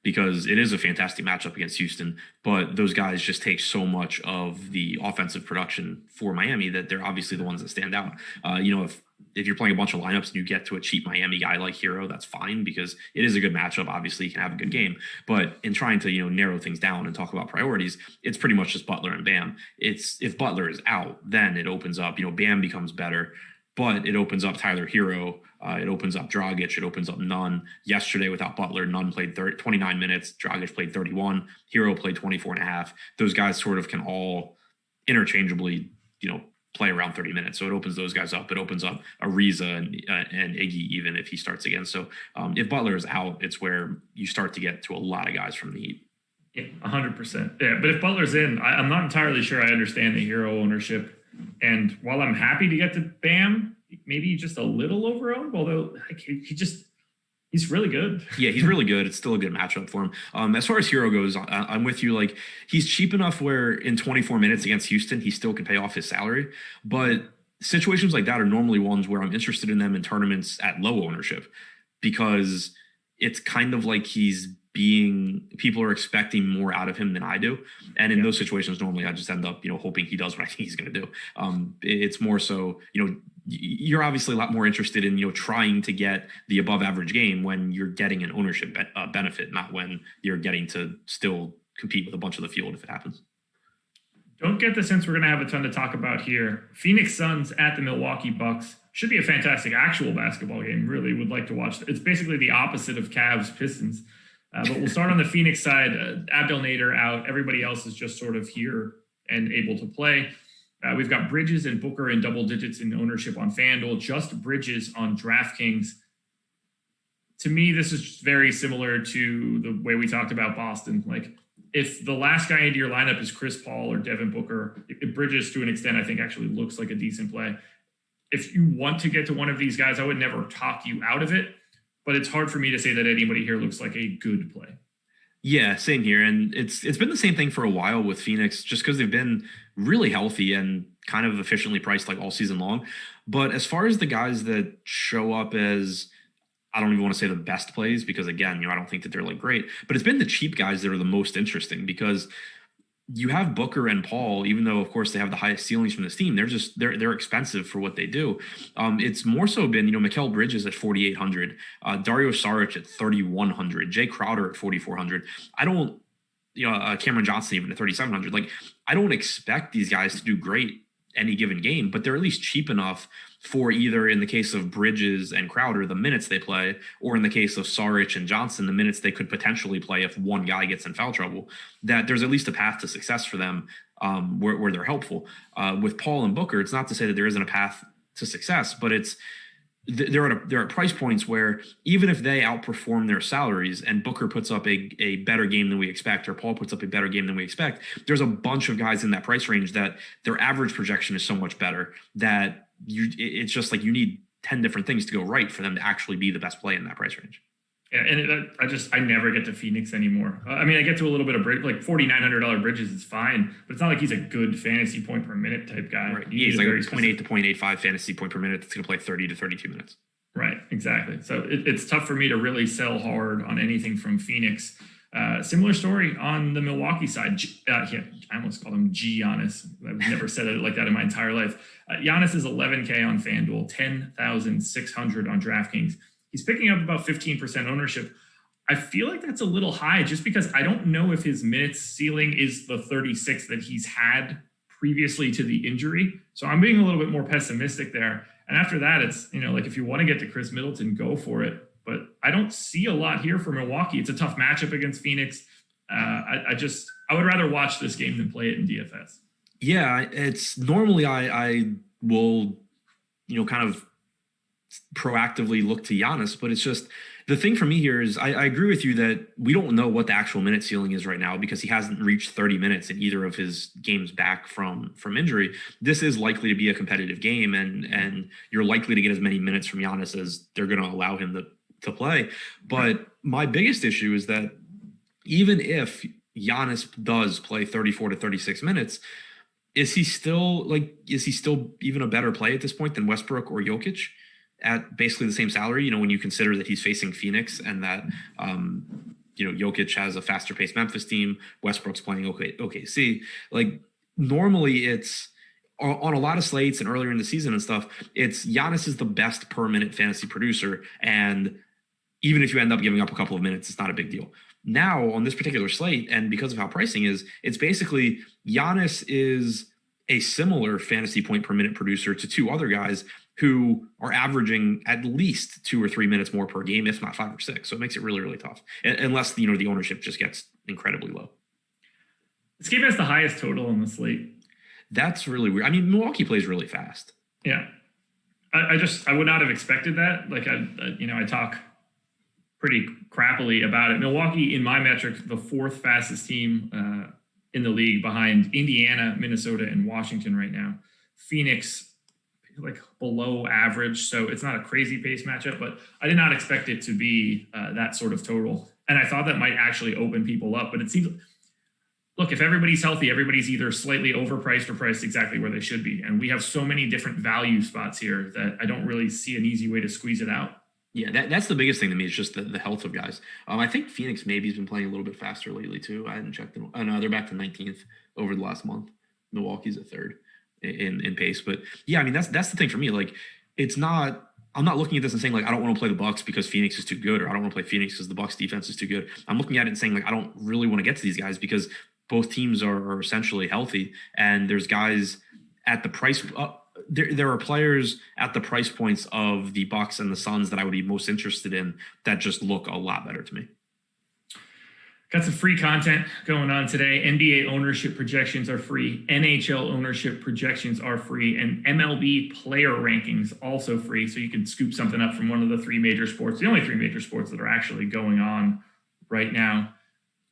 B: because it is a fantastic matchup against Houston, but those guys just take so much of the offensive production for Miami that they're obviously the ones that stand out. If you're playing a bunch of lineups and you get to a cheap Miami guy like Hero, that's fine because it is a good matchup. Obviously, he can have a good game. But in trying to, narrow things down and talk about priorities, it's pretty much just Butler and Bam. If Butler is out, then it opens up, Bam becomes better, but it opens up Tyler Hero. It opens up Dragic. It opens up Nunn. Yesterday without Butler, Nunn played 29 minutes. Dragic played 31. Hero played 24 and a half. Those guys sort of can all interchangeably, play around 30 minutes. So it opens those guys up. It opens up Ariza and Iggy even if he starts again. So if Butler is out, it's where you start to get to a lot of guys from the Heat.
A: Yeah, 100%. Yeah, but if Butler's in, I'm not entirely sure I understand the Hero ownership. And while I'm happy to get to Bam, maybe just a little overowned, although he's really good.
B: Yeah, he's really good. It's still a good matchup for him. As far as Hero goes, I'm with you. Like, he's cheap enough where in 24 minutes against Houston, he still can pay off his salary. But situations like that are normally ones where I'm interested in them in tournaments at low ownership because it's kind of like people are expecting more out of him than I do. And in those situations, normally I just end up, hoping he does what I think he's going to do. It's more so, you're obviously a lot more interested in, trying to get the above average game when you're getting an ownership benefit, not when you're getting to still compete with a bunch of the field if it happens.
A: Don't get the sense we're going to have a ton to talk about here. Phoenix Suns at the Milwaukee Bucks. Should be a fantastic actual basketball game. Really would like to watch. It's basically the opposite of Cavs Pistons. But we'll start on the Phoenix side. Abdel Nader out. Everybody else is just sort of here and able to play. We've got Bridges and Booker in double digits in ownership on FanDuel, just Bridges on DraftKings. To me, this is very similar to the way we talked about Boston. Like, if the last guy into your lineup is Chris Paul or Devin Booker, Bridges, to an extent, I think actually looks like a decent play. If you want to get to one of these guys, I would never talk you out of it, but it's hard for me to say that anybody here looks like a good play.
B: Yeah, same here. And it's been the same thing for a while with Phoenix, just because they've been really healthy and kind of efficiently priced like all season long. But as far as the guys that show up as, I don't even want to say the best plays because, again, I don't think that they're like great, but it's been the cheap guys that are the most interesting because you have Booker and Paul, even though, of course, they have the highest ceilings from this team. They're expensive for what they do. It's more so been, Mikal Bridges at 4,800, Dario Saric at 3,100, Jay Crowder at 4,400. Cameron Johnson even at 3,700. Like, I don't expect these guys to do great any given game, but they're at least cheap enough for either, in the case of Bridges and Crowder, the minutes they play, or in the case of Saric and Johnson, the minutes they could potentially play if one guy gets in foul trouble, that there's at least a path to success for them where they're helpful. With Paul and Booker, it's not to say that there isn't a path to success, but they're at price points where even if they outperform their salaries and Booker puts up a better game than we expect, or Paul puts up a better game than we expect, there's a bunch of guys in that price range that their average projection is so much better that it's just like you need 10 different things to go right for them to actually be the best play in that price range.
A: Yeah, and I never get to Phoenix anymore. I mean, I get to a little bit of like $4,900 Bridges is fine, but it's not like he's a good fantasy point per minute type guy.
B: Right. He's like a 0.8 to 0.85 fantasy point per minute that's going to play 30 to 32 minutes.
A: Right, exactly. So it's tough for me to really sell hard on anything from Phoenix. Similar story on the Milwaukee side. I almost called him Giannis. I've never said it like that in my entire life. Giannis is $11K on FanDuel, $10,600 on DraftKings. He's picking up about 15% ownership. I feel like that's a little high just because I don't know if his minutes ceiling is the 36 that he's had previously to the injury. So I'm being a little bit more pessimistic there. And after that, it's, like if you want to get to Chris Middleton, go for it. But I don't see a lot here for Milwaukee. It's a tough matchup against Phoenix. I would rather watch this game than play it in DFS.
B: Yeah, it's normally I will, kind of proactively look to Giannis, but it's just the thing for me here is I agree with you that we don't know what the actual minute ceiling is right now because he hasn't reached 30 minutes in either of his games back from injury. This is likely to be a competitive game, and you're likely to get as many minutes from Giannis as they're going to allow him to play. But my biggest issue is that even if Giannis does play 34 to 36 minutes, is he still even a better play at this point than Westbrook or Jokic at basically the same salary? When you consider that he's facing Phoenix and that, Jokic has a faster paced Memphis team, Westbrook's playing OKC. Like normally it's on a lot of slates and earlier in the season and stuff, it's Giannis is the best per minute fantasy producer. And even if you end up giving up a couple of minutes, it's not a big deal. Now on this particular slate, and because of how pricing is, it's basically Giannis is a similar fantasy point per minute producer to two other guys who are averaging at least 2 or 3 minutes more per game, if not 5 or 6. So it makes it really, really tough, unless the ownership just gets incredibly low.
A: This game has the highest total on the slate.
B: That's really weird. I mean, Milwaukee plays really fast.
A: Yeah, I would not have expected that. Like I talk pretty crappily about it. Milwaukee, in my metric, the 4th fastest team in the league behind Indiana, Minnesota, and Washington right now. Phoenix, like below average. So it's not a crazy pace matchup, but I did not expect it to be that sort of total. And I thought that might actually open people up, but it seems, look, if everybody's healthy, everybody's either slightly overpriced or priced exactly where they should be. And we have so many different value spots here that I don't really see an easy way to squeeze it out.
B: Yeah, that's the biggest thing to me. Is just the health of guys. I think Phoenix maybe has been playing a little bit faster lately too. I hadn't checked it. No, they're back to 19th over the last month. Milwaukee's at 3rd in pace. But yeah, I mean that's the thing for me. Like I'm not looking at this and saying like I don't want to play the Bucks because Phoenix is too good, or I don't want to play Phoenix because the Bucks defense is too good. I'm looking at it and saying like I don't really want to get to these guys because both teams are essentially healthy, and there's guys at the price. There are players at the price points of the Bucks and the Suns that I would be most interested in that just look a lot better to me.
A: Got some free content going on today. NBA ownership projections are free. NHL ownership projections are free. And MLB player rankings also free. So you can scoop something up from one of the 3 major sports, the only 3 major sports that are actually going on right now.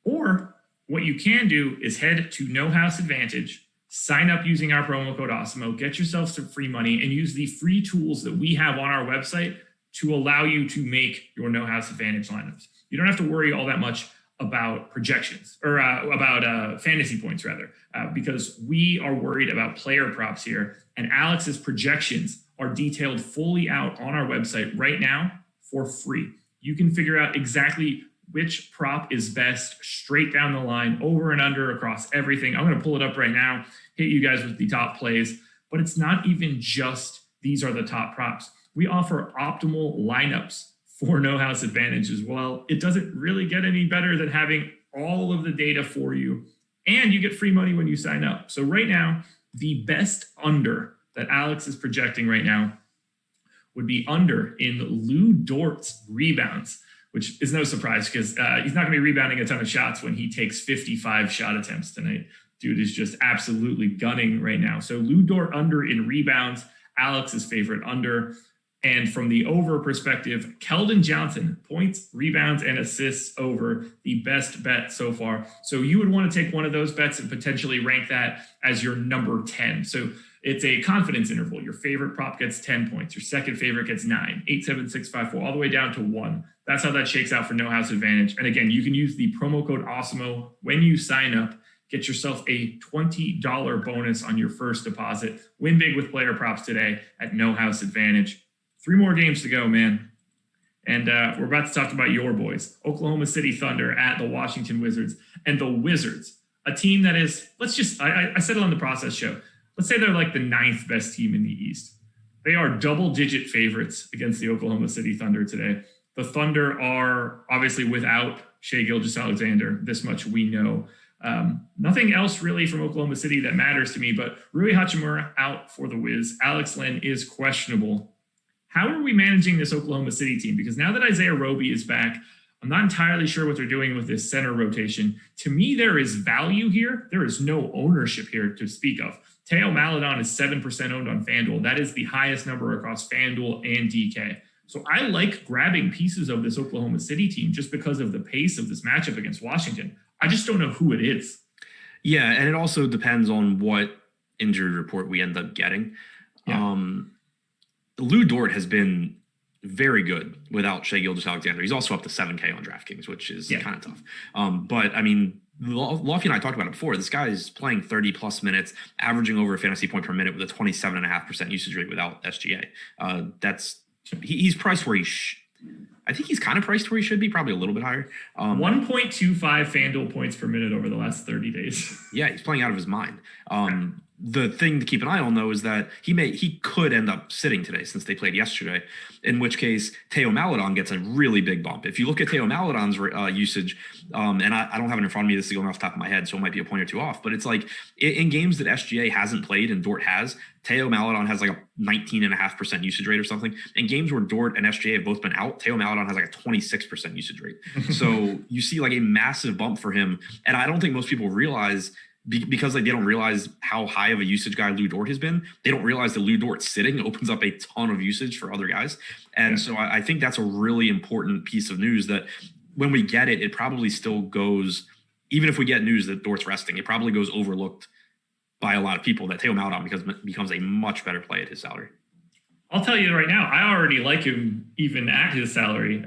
A: Or what you can do is head to No House Advantage, sign up using our promo code Awesemo, get yourself some free money, and use the free tools that we have on our website to allow you to make your No House Advantage lineups. You don't have to worry all that much about projections or about fantasy points rather, because we are worried about player props here. And Alex's projections are detailed fully out on our website right now for free. You can figure out exactly which prop is best straight down the line, over and under, across everything. I'm going to pull it up right now, hit you guys with the top plays, but it's not even just these are the top props. We offer optimal lineups for No House Advantage as well. It doesn't really get any better than having all of the data for you, and you get free money when you sign up. So right now, the best under that Alex is projecting right now would be under in Lou Dort's rebounds, which is no surprise because he's not going to be rebounding a ton of shots when he takes 55 shot attempts tonight. Dude is just absolutely gunning right now. So Lou Dort under in rebounds, Alex's favorite under. And from the over perspective, Keldon Johnson, points, rebounds, and assists over, the best bet so far. So you would want to take one of those bets and potentially rank that as your number 10. So it's a confidence interval. Your favorite prop gets 10 points. Your second favorite gets 9, 8, 7, 6, 5, 4, all the way down to 1. That's how that shakes out for No House Advantage. And again, you can use the promo code Awesemo when you sign up. Get yourself a $20 bonus on your first deposit. Win big with player props today at No House Advantage. 3 more games to go, man. And we're about to talk about your boys. Oklahoma City Thunder at the Washington Wizards. And the Wizards, a team that is, I said it on the process show. Let's say they're like the 9th best team in the East. They are double-digit favorites against the Oklahoma City Thunder today. The Thunder are obviously without Shai Gilgeous-Alexander. This much we know. Nothing else really from Oklahoma City that matters to me, but Rui Hachimura out for the Wiz. Alex Len is questionable. How are we managing this Oklahoma City team? Because now that Isaiah Roby is back, I'm not entirely sure what they're doing with this center rotation. To me, there is value here. There is no ownership here to speak of. Teo Maledon is 7% owned on Fanduel. That is the highest number across Fanduel and DK. So I like grabbing pieces of this Oklahoma City team just because of the pace of this matchup against Washington. I just don't know who it is.
B: Yeah, and it also depends on what injury report we end up getting. Yeah. Lou Dort has been very good without Shai Gilgeous-Alexander. He's also up to 7K on DraftKings, which is kind of tough. But I mean, Lofty and I talked about it before. This guy is playing 30 plus minutes, averaging over a fantasy point per minute with a 27.5% usage rate without SGA. He's priced where I think he's kind of priced where he should be, probably a little bit higher.
A: 1.25 Fanduel points per minute over the last 30 days.
B: Yeah, he's playing out of his mind. The thing to keep an eye on, though, is that he could end up sitting today since they played yesterday, in which case Teo Maledon gets a really big bump. If you look at Teo Maledon's usage, and I don't have it in front of me, this is going off the top of my head, so it might be a point or two off, but it's like in games that SGA hasn't played and Dort has, Teo Maledon has like a 19.5% usage rate or something. In games where Dort and SGA have both been out, Teo Maledon has like a 26% usage rate. So you see like a massive bump for him. And I don't think most people realize, because like they don't realize how high of a usage guy Lou Dort has been. They don't realize that Lou Dort sitting opens up a ton of usage for other guys. And so I think that's a really important piece of news, that when we get it, it probably still goes, even if we get news that Dort's resting, it probably goes overlooked by a lot of people, that Teo Maledon becomes a much better play at his salary.
A: I'll tell you right now, I already like him even at his salary.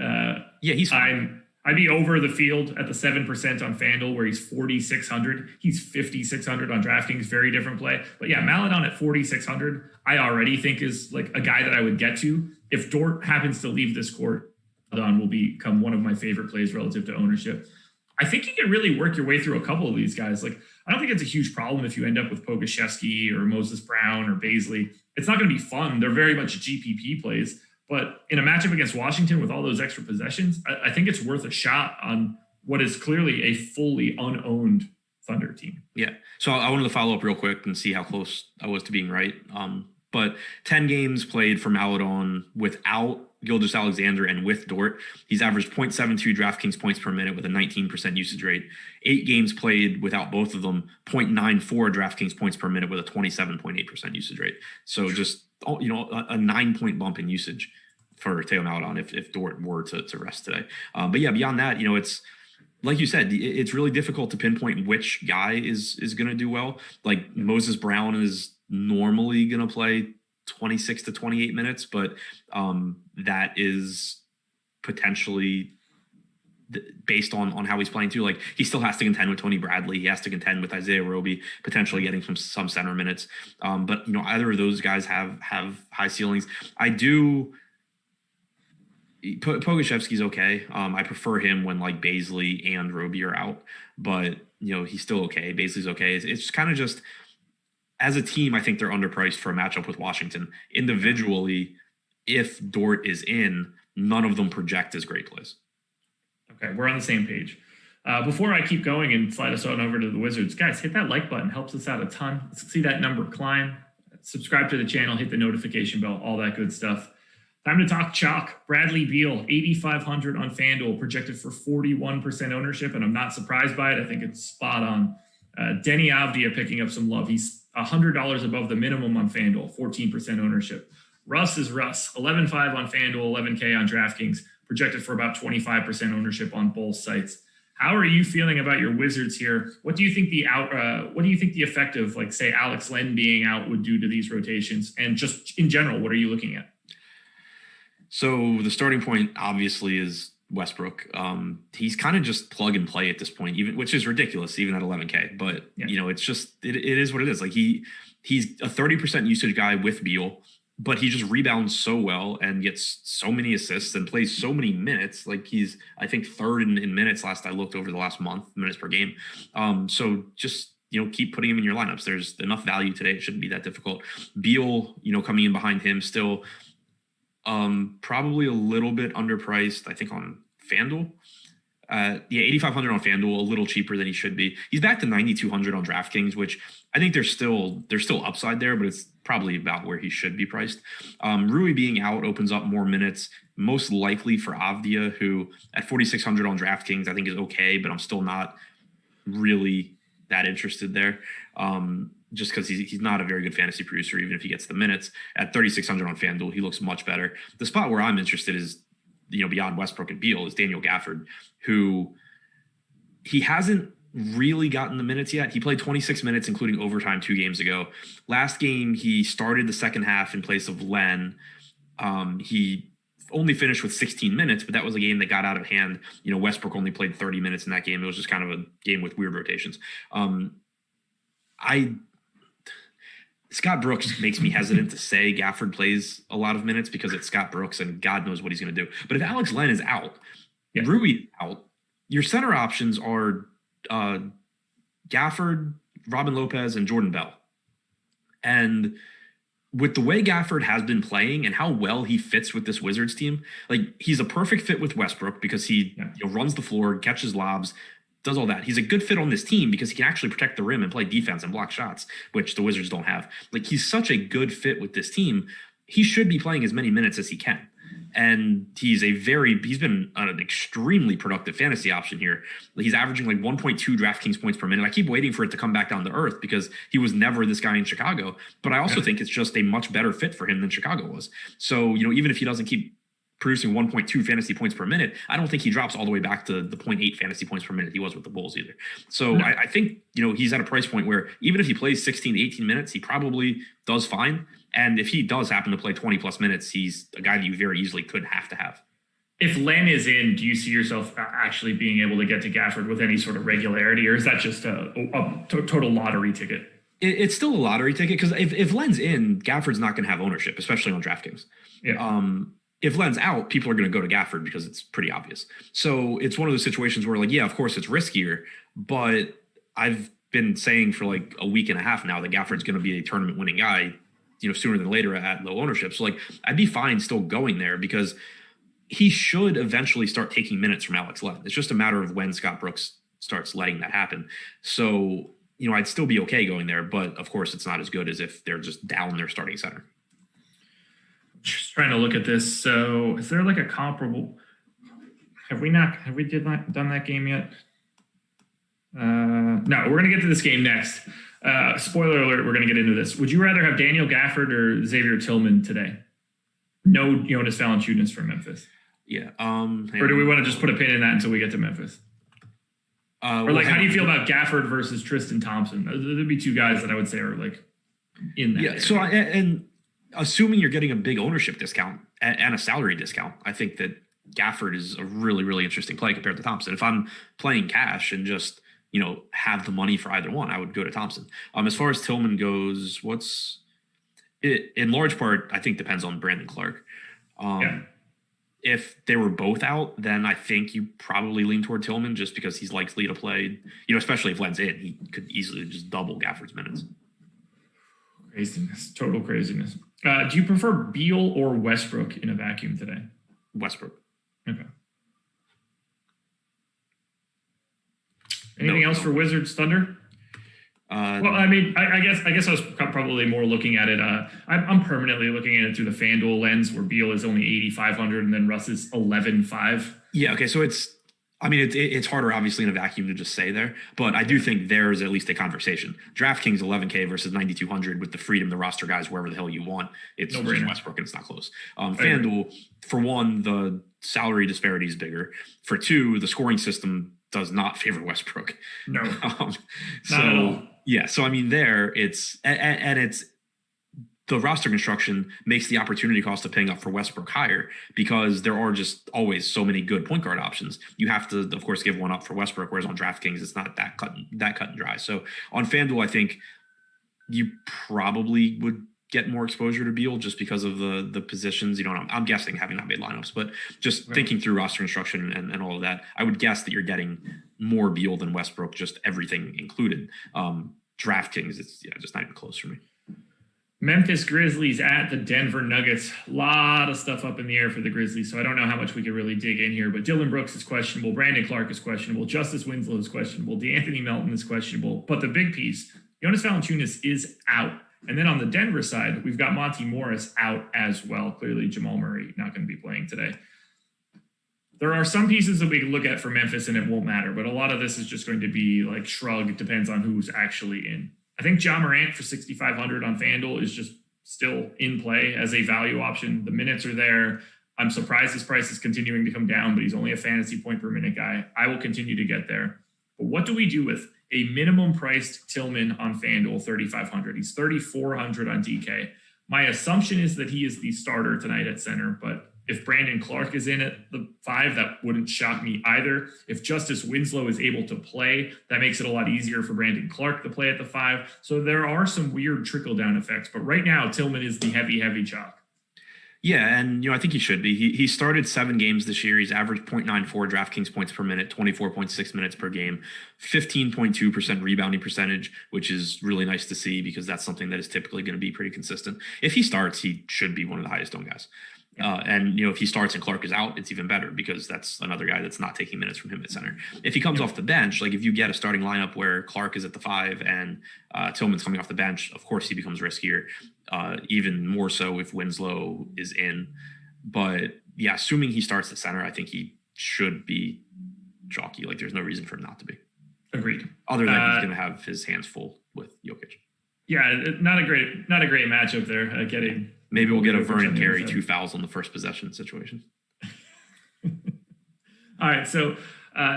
B: He's fine.
A: I'd be over the field at the 7% on FanDuel, where he's 4,600. He's 5,600 on DraftKings. Very different play. But yeah, Maledon at 4,600, I already think is like a guy that I would get to. If Dort happens to leave this court, Maledon will become one of my favorite plays relative to ownership. I think you can really work your way through a couple of these guys. Like, I don't think it's a huge problem if you end up with Pokusevski or Moses Brown or Baisley. It's not going to be fun. They're very much GPP plays. But in a matchup against Washington with all those extra possessions, I think it's worth a shot on what is clearly a fully unowned Thunder team.
B: Yeah. So I wanted to follow up real quick and see how close I was to being right. But 10 games played for Maledon without Gilgeous-Alexander and with Dort. He's averaged 0.72 DraftKings points per minute with a 19% usage rate. 8 games played without both of them, 0.94 DraftKings points per minute with a 27.8% usage rate. So just, a 9-point bump in usage for Teo Maledon if Dort were to rest today. But yeah, beyond that, it's like you said, it's really difficult to pinpoint which guy is going to do well. Like Moses Brown is normally going to play 26 to 28 minutes, but that is potentially based on how he's playing too. Like he still has to contend with Tony Bradley. He has to contend with Isaiah Roby, potentially getting some center minutes. But either of those guys have high ceilings. I do. Pokusevski's okay. I prefer him when like Baisley and Roby are out, but he's still okay. Baisley's okay. It's kind of just, as a team, I think they're underpriced for a matchup with Washington. Individually, if Dort is in, none of them project as great plays.
A: Okay, we're on the same page. Before I keep going and slide us on over to the Wizards, guys, hit that like button. Helps us out a ton. Let's see that number climb. Subscribe to the channel, hit the notification bell, all that good stuff. Time to talk chalk. Bradley Beal, 8,500 on FanDuel, projected for 41% ownership, and I'm not surprised by it. I think it's spot on. Denny Avdia picking up some love. He's $100 above the minimum on FanDuel, 14% ownership. Russ is Russ, 11.5 on FanDuel, 11K on DraftKings, projected for about 25% ownership on both sites. How are you feeling about your Wizards here? What do you think the effect of, like, say, Alex Len being out would do to these rotations? And just in general, what are you looking at?
B: So the starting point obviously is Westbrook. He's kind of just plug and play at this point, even, which is ridiculous, even at 11K. But it's just it is what it is. Like he's a 30% usage guy with Beal, but he just rebounds so well and gets so many assists and plays so many minutes. Like he's, I think, third in minutes last I looked over the last month, minutes per game. So just keep putting him in your lineups. There's enough value today. It shouldn't be that difficult. Beal, coming in behind him still. Probably a little bit underpriced, I think, on FanDuel. Yeah, 8,500 on Fanduel, a little cheaper than he should be. He's back to 9,200 on Draftkings, which I think there's still upside there, but it's probably about where he should be priced. Rui being out opens up more minutes, most likely for Avdia, who at 4,600 on Draftkings I think is okay, but I'm still not really that interested there. Just because he's not a very good fantasy producer, even if he gets the minutes. At 3,600 on Fanduel, he looks much better. The spot where I'm interested is, beyond Westbrook and Beal, is Daniel Gafford, who he hasn't really gotten the minutes yet. He played 26 minutes, including overtime 2 games ago. Last game, he started the second half in place of Len. He only finished with 16 minutes, but that was a game that got out of hand. Westbrook only played 30 minutes in that game. It was just kind of a game with weird rotations. Scott Brooks makes me hesitant to say Gafford plays a lot of minutes because it's Scott Brooks and God knows what he's going to do. But if Alex Len is out, Rui out, your center options are Gafford, Robin Lopez, and Jordan Bell. And with the way Gafford has been playing and how well he fits with this Wizards team, he's a perfect fit with Westbrook because he runs the floor, catches lobs, does all that. He's a good fit on this team because he can actually protect the rim and play defense and block shots, which the Wizards don't have. He's such a good fit with this team. He should be playing as many minutes as he can. And he's been an extremely productive fantasy option here. He's averaging 1.2 DraftKings points per minute. I keep waiting for it to come back down to earth because he was never this guy in Chicago. But I also think it's just a much better fit for him than Chicago was. So, even if he doesn't keep producing 1.2 fantasy points per minute, I don't think he drops all the way back to the 0.8 fantasy points per minute he was with the Bulls either. So I think, he's at a price point where even if he plays 16 to 18 minutes, he probably does fine. And if he does happen to play 20 plus minutes, he's a guy that you very easily could have to have.
A: If Len is in, do you see yourself actually being able to get to Gafford with any sort of regularity, or is that just a total lottery ticket?
B: It's still a lottery ticket because if Len's in, Gafford's not going to have ownership, especially on DraftKings.
A: Yeah.
B: If Len's out, people are going to go to Gafford because it's pretty obvious. So it's one of those situations where of course it's riskier, but I've been saying for a week and a half now that Gafford's going to be a tournament winning guy, sooner than later at low ownership. So I'd be fine still going there because he should eventually start taking minutes from Alex Len. It's just a matter of when Scott Brooks starts letting that happen. So, I'd still be okay going there, but of course it's not as good as if they're just down their starting center.
A: Just trying to look at this. So is there a comparable? Have we done that game yet? No, we're going to get to this game next. Spoiler alert, we're going to get into this. Would you rather have Daniel Gafford or Xavier Tillman today? No Jonas Valanciunas from Memphis.
B: Yeah.
A: Or do we want to just put a pin in that until we get to Memphis? Or how do you feel about Gafford versus Tristan Thompson? There'd be 2 guys that I would say are in that.
B: Yeah. So and assuming you're getting a big ownership discount and a salary discount, I think that Gafford is a really, really interesting play compared to Thompson. If I'm playing cash and just, have the money for either one, I would go to Thompson. As far as Tillman goes, in large part, I think depends on Brandon Clark. If they were both out, then I think you probably lean toward Tillman just because he's likely to play, especially if Len's in, he could easily just double Gafford's minutes.
A: Craziness, total craziness. Do you prefer Beal or Westbrook in a vacuum today?
B: Westbrook.
A: Okay. Anything else for Wizards Thunder? Well, I mean, I guess I was probably more looking at it. I'm permanently looking at it through the FanDuel lens, where Beal is only 8,500 and then Russ is 11,500.
B: Yeah. Okay. So it's harder, obviously, in a vacuum to just say there, but I do think there's at least a conversation. DraftKings 11K versus 9,200 with the freedom to roster guys wherever the hell you want. It's just Westbrook and it's not close. FanDuel, for one, the salary disparity is bigger. For 2, the scoring system does not favor Westbrook.
A: No, not at all.
B: Yeah. So, I mean, it's the roster construction makes the opportunity cost of paying up for Westbrook higher because there are just always so many good point guard options. You have to, of course, give one up for Westbrook, whereas on DraftKings, it's not that cut and dry. So on FanDuel, I think you probably would get more exposure to Beal just because of the positions. I'm guessing, having not made lineups, but just thinking through roster construction and all of that, I would guess that you're getting more Beal than Westbrook, just everything included. DraftKings, it's just not even close for me.
A: Memphis Grizzlies at the Denver Nuggets. A lot of stuff up in the air for the Grizzlies, so I don't know how much we could really dig in here. But Dylan Brooks is questionable. Brandon Clark is questionable. Justice Winslow is questionable. DeAnthony Melton is questionable. But the big piece, Jonas Valanciunas is out. And then on the Denver side, we've got Monty Morris out as well. Clearly, Jamal Murray not going to be playing today. There are some pieces that we can look at for Memphis, and it won't matter. But a lot of this is just going to be like shrug. It depends on who's actually in. I think John Morant for 6,500 on Fanduel is just still in play as a value option. The minutes are there. I'm surprised his price is continuing to come down, but he's only a fantasy point per minute guy. I will continue to get there. But what do we do with a minimum priced Tillman on Fanduel, 3,500? He's 3,400 on DK. My assumption is that he is the starter tonight at center, but if Brandon Clark is in at the 5, that wouldn't shock me either. If Justice Winslow is able to play, that makes it a lot easier for Brandon Clark to play at the 5. So there are some weird trickle-down effects. But right now, Tillman is the heavy chalk.
B: Yeah, and I think he should be. He started 7 games this year. He's averaged 0.94 DraftKings points per minute, 24.6 minutes per game, 15.2% rebounding percentage, which is really nice to see because that's something that is typically going to be pretty consistent. If he starts, he should be one of the highest owned guys. And if he starts and Clark is out, it's even better because that's another guy that's not taking minutes from him at center. If he comes off the bench, like if you get a starting lineup where Clark is at the 5 and Tillman's coming off the bench, of course he becomes riskier, even more so if Winslow is in. But yeah, assuming he starts at center, I think he should be chalky. Like there's no reason for him not to be.
A: Agreed.
B: Other than he's going to have his hands full with Jokic.
A: Yeah, not a great matchup there. Getting.
B: Maybe we'll get a Vernon Carey 2 fouls on the first possession situation.
A: All right. So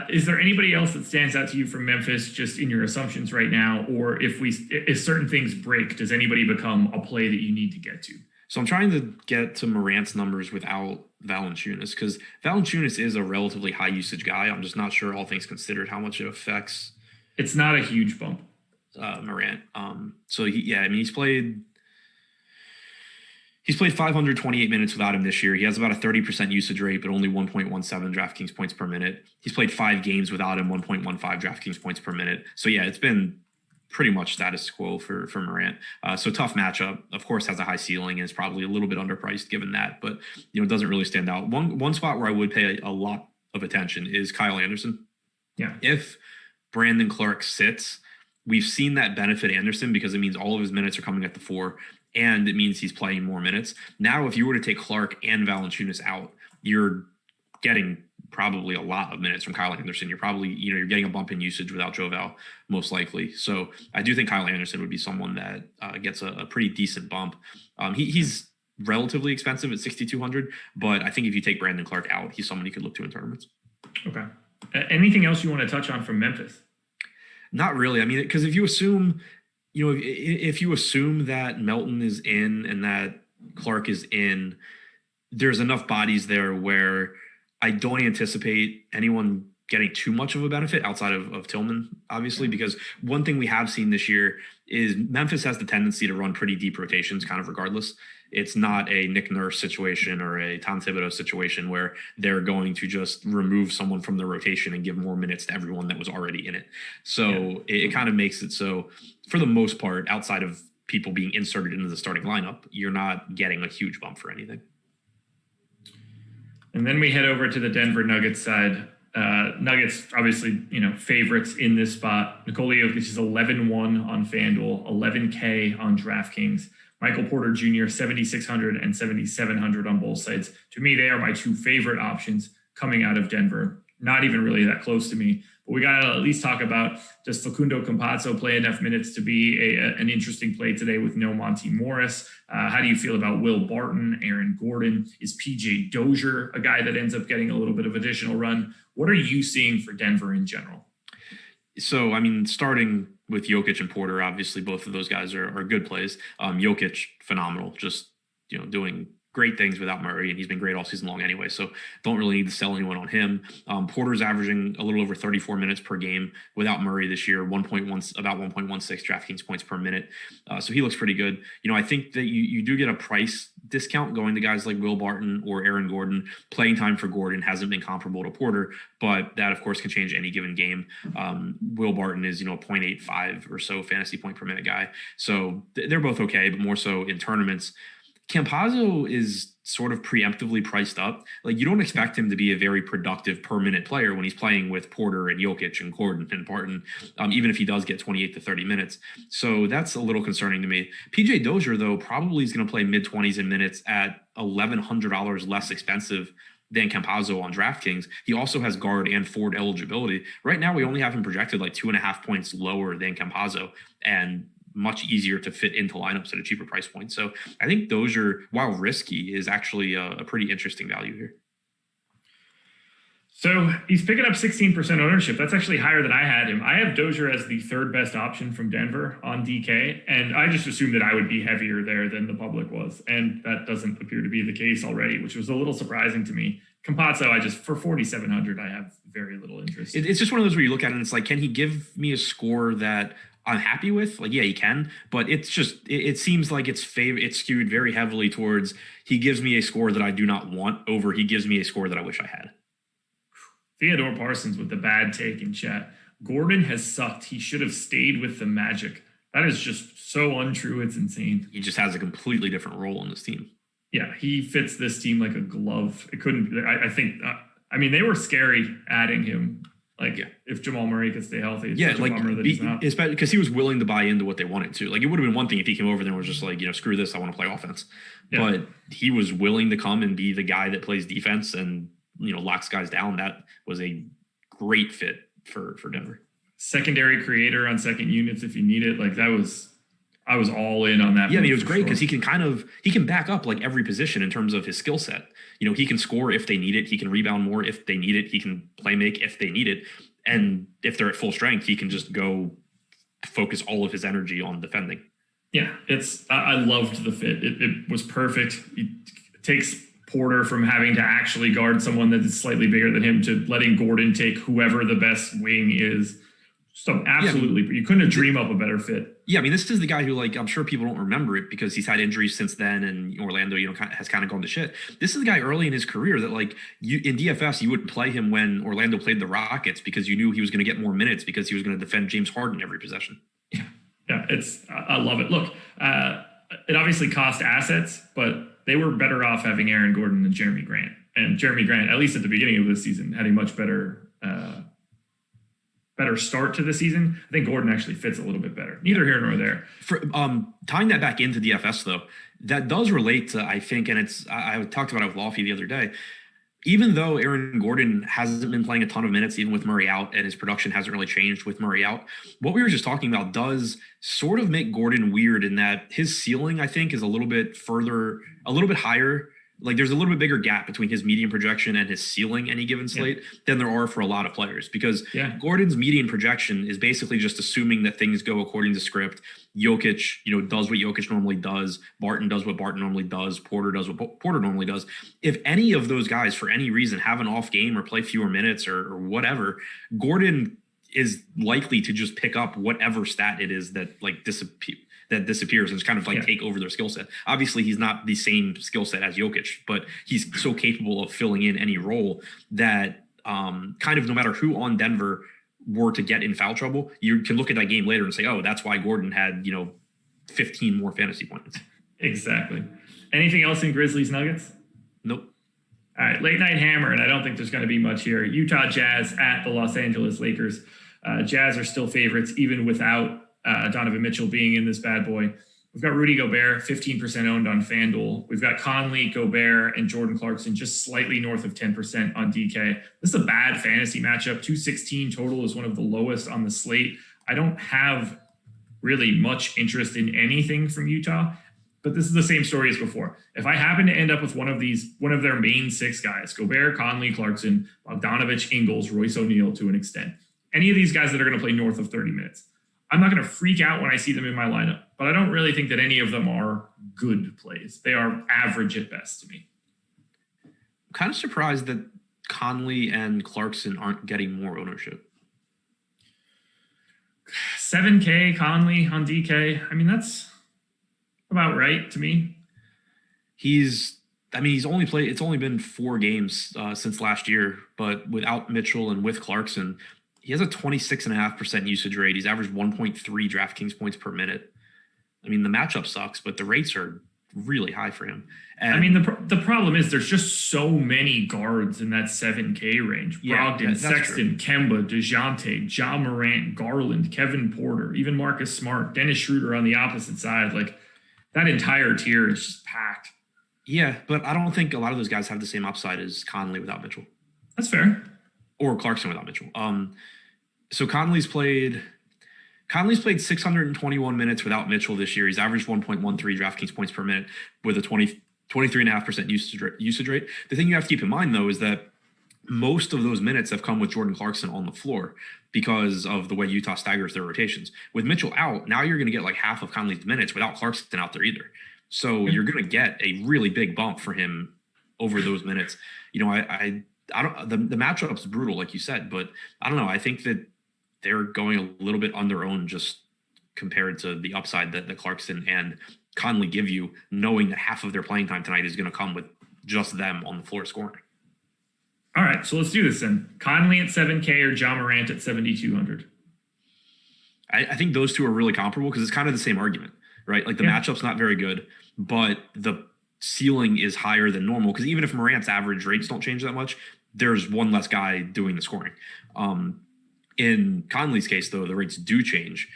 A: is there anybody else that stands out to you from Memphis just in your assumptions right now? Or if certain things break, does anybody become a play that you need to get to?
B: So I'm trying to get to Morant's numbers without Valanciunas because Valanciunas is a relatively high usage guy. I'm just not sure, all things considered, how much it affects.
A: It's not a huge bump.
B: Marant. He's played 528 minutes without him this year. He has about a 30% usage rate, but only 1.17 DraftKings points per minute. He's played 5 games without him, 1.15 DraftKings points per minute. So yeah, it's been pretty much status quo for Marant. So tough matchup. Of course, has a high ceiling and is probably a little bit underpriced given that, but it doesn't really stand out. One spot where I would pay a lot of attention is Kyle Anderson.
A: Yeah.
B: If Brandon Clark sits, we've seen that benefit Anderson because it means all of his minutes are coming at the 4. And it means he's playing more minutes. Now, if you were to take Clark and Valanciunas out, you're getting probably a lot of minutes from Kyle Anderson. You're probably, you're getting a bump in usage without Jovel, most likely. So I do think Kyle Anderson would be someone that gets a pretty decent bump. He's relatively expensive at 6,200, but I think if you take Brandon Clark out, he's someone you could look to in tournaments.
A: Okay. Anything else you want to touch on from Memphis?
B: Not really. I mean, because if you assume that Melton is in and that Clark is in, there's enough bodies there where I don't anticipate anyone getting too much of a benefit outside of Tillman, obviously, because one thing we have seen this year is Memphis has the tendency to run pretty deep rotations kind of regardless. It's not a Nick Nurse situation or a Tom Thibodeau situation where they're going to just remove someone from the rotation and give more minutes to everyone that was already in it. So it kind of makes it so, for the most part, outside of people being inserted into the starting lineup, you're not getting a huge bump for anything.
A: And then we head over to the Denver Nuggets side. Nuggets, obviously, favorites in this spot. Nikola Jokic is 11-1 on FanDuel, 11K on DraftKings. Michael Porter Jr., 7,600 and 7,700 on both sides. To me, they are my 2 favorite options coming out of Denver. Not even really that close to me. But we got to at least talk about, does Facundo Campazzo play enough minutes to be an interesting play today with no Monty Morris? How do you feel about Will Barton, Aaron Gordon? Is PJ Dozier a guy that ends up getting a little bit of additional run? What are you seeing for Denver in general?
B: So, I mean, starting with Jokic and Porter, obviously both of those guys are good plays. Jokic, phenomenal, just doing great things without Murray, and he's been great all season long anyway. So don't really need to sell anyone on him. Porter's averaging a little over 34 minutes per game without Murray this year, about 1.16 DraftKings points per minute. So he looks pretty good. I think that you do get a price discount going to guys like Will Barton or Aaron Gordon. Playing time for Gordon hasn't been comparable to Porter, but that of course can change any given game. Will Barton is 0.85 or so fantasy point per minute guy. So they're both okay, but more so in tournaments. Campazzo is sort of preemptively priced up. Like, you don't expect him to be a very productive per minute player when he's playing with Porter and Jokic and Gordon and Barton, even if he does get 28 to 30 minutes. So that's a little concerning to me. PJ Dozier, though, probably is going to play mid-20s in minutes at $1,100 less expensive than Campazzo on DraftKings. He also has guard and forward eligibility. Right now, we only have him projected like 2.5 points lower than Campazzo, and much easier to fit into lineups at a cheaper price point. So I think Dozier, while risky, is actually a pretty interesting value here.
A: So he's picking up 16% ownership. That's actually higher than I had him. I have Dozier as the third best option from Denver on DK, and I just assumed that I would be heavier there than the public was, and that doesn't appear to be the case already, which was a little surprising to me. Campazzo, for 4,700, I have very little interest.
B: It's just one of those where you look at it and it's like, can he give me a score that I'm happy with? Like, yeah, he can, but it seems like it's skewed very heavily towards he gives me a score that I do not want over he gives me a score that I wish I had.
A: Theodore Parsons with the bad take in chat. Gordon has sucked. He should have stayed with the Magic. That is just so untrue. It's insane.
B: He just has a completely different role on this team.
A: Yeah, he fits this team like a glove. It couldn't, I think, they were scary adding him. If Jamal Murray could stay healthy, it's such a bummer that he's not.
B: Especially because he was willing to buy into what they wanted to. Like, it would have been one thing if he came over there and was just like, screw this, I want to play offense. Yeah. But he was willing to come and be the guy that plays defense and, locks guys down. That was a great fit for Denver.
A: Secondary creator on second units if you need it. I was all in on that.
B: Yeah, it was great because he can back up like every position in terms of his skill set. He can score if they need it. He can rebound more if they need it. He can play make if they need it. And if they're at full strength, he can just go focus all of his energy on defending.
A: Yeah, I loved the fit. It was perfect. It takes Porter from having to actually guard someone that is slightly bigger than him to letting Gordon take whoever the best wing is. So absolutely, you couldn't have dreamed up a better fit.
B: Yeah, this is the guy who, I'm sure people don't remember it because he's had injuries since then, and Orlando, has kind of gone to shit. This is the guy early in his career that, in DFS, you would play him when Orlando played the Rockets because you knew he was going to get more minutes because he was going to defend James Harden every possession.
A: Yeah, I love it. Look, it obviously cost assets, but they were better off having Aaron Gordon than Jeremy Grant. And Jeremy Grant, at least at the beginning of this season, had a much better start to the season. I think Gordon actually fits a little bit better. Neither here nor there.
B: For tying that back into DFS, though, that does relate to, I think, and I talked about it with Lofty the other day, even though Aaron Gordon hasn't been playing a ton of minutes, even with Murray out, and his production hasn't really changed with Murray out, what we were just talking about does sort of make Gordon weird in that his ceiling, I think, is a little bit higher. There's a little bit bigger gap between his median projection and his ceiling any given slate than there are for a lot of players, because Gordon's median projection is basically just assuming that things go according to script. Jokic, does what Jokic normally does. Barton does what Barton normally does. Porter does what Porter normally does. If any of those guys, for any reason, have an off game or play fewer minutes or whatever, Gordon is likely to just pick up whatever stat it is that disappears and just kind of take over their skill set. Obviously, he's not the same skill set as Jokic, but he's so capable of filling in any role that kind of no matter who on Denver were to get in foul trouble, you can look at that game later and say, oh, that's why Gordon had, 15 more fantasy points.
A: Exactly. Anything else in Grizzlies Nuggets?
B: Nope.
A: All right, late night hammer, and I don't think there's going to be much here. Utah Jazz at the Los Angeles Lakers. Jazz are still favorites, even without Donovan Mitchell being in this bad boy. We've got Rudy Gobert, 15% owned on Fanduel. We've got Conley, Gobert, and Jordan Clarkson just slightly north of 10% on DK. This is a bad fantasy matchup. 216 total is one of the lowest on the slate. I don't have really much interest in anything from Utah, but this is the same story as before. If I happen to end up with one of their main six guys, Gobert, Conley, Clarkson, Bogdanovich, Ingles, Royce O'Neal to an extent, any of these guys that are going to play north of 30 minutes, I'm not going to freak out when I see them in my lineup, but I don't really think that any of them are good plays. They are average at best to me.
B: I'm kind of surprised that Conley and Clarkson aren't getting more ownership.
A: 7K Conley on DK. I mean, that's about right to me.
B: He's only played, it's only been 4 games since last year, but without Mitchell and with Clarkson, he has a 26.5% usage rate. He's averaged 1.3 Draftkings points per minute. I mean, the matchup sucks, but the rates are really high for him. And
A: I mean, the problem is there's just so many guards in that 7K range. Brogdon, Sexton, Kemba, DeJounte, Ja Morant, Garland, Kevin Porter, even Marcus Smart, Dennis Schroeder on the opposite side. Like, that entire tier is just packed.
B: Yeah, but I don't think a lot of those guys have the same upside as Conley without Mitchell.
A: That's fair.
B: Or Clarkson without Mitchell. So Conley's played 621 minutes without Mitchell this year. He's averaged 1.13 DraftKings points per minute with a 23.5% usage rate. The thing you have to keep in mind, though, is that most of those minutes have come with Jordan Clarkson on the floor because of the way Utah staggers their rotations. With Mitchell out, now you're going to get like half of Conley's minutes without Clarkson out there either. So you're going to get a really big bump for him over those minutes. You know, I don't. The matchup's brutal, like you said, but I don't know. I think that they're going a little bit on their own, just compared to the upside that the Clarkson and Conley give you, knowing that half of their playing time tonight is going to come with just them on the floor scoring.
A: All right, so let's do this then. Conley at 7K or Ja Morant at 7,200.
B: I think those two are really comparable because it's kind of the same argument, right? Like the matchup's not very good, but the ceiling is higher than normal because even if Morant's average rates don't change that much, there's one less guy doing the scoring. In Conley's case, though, the rates do change.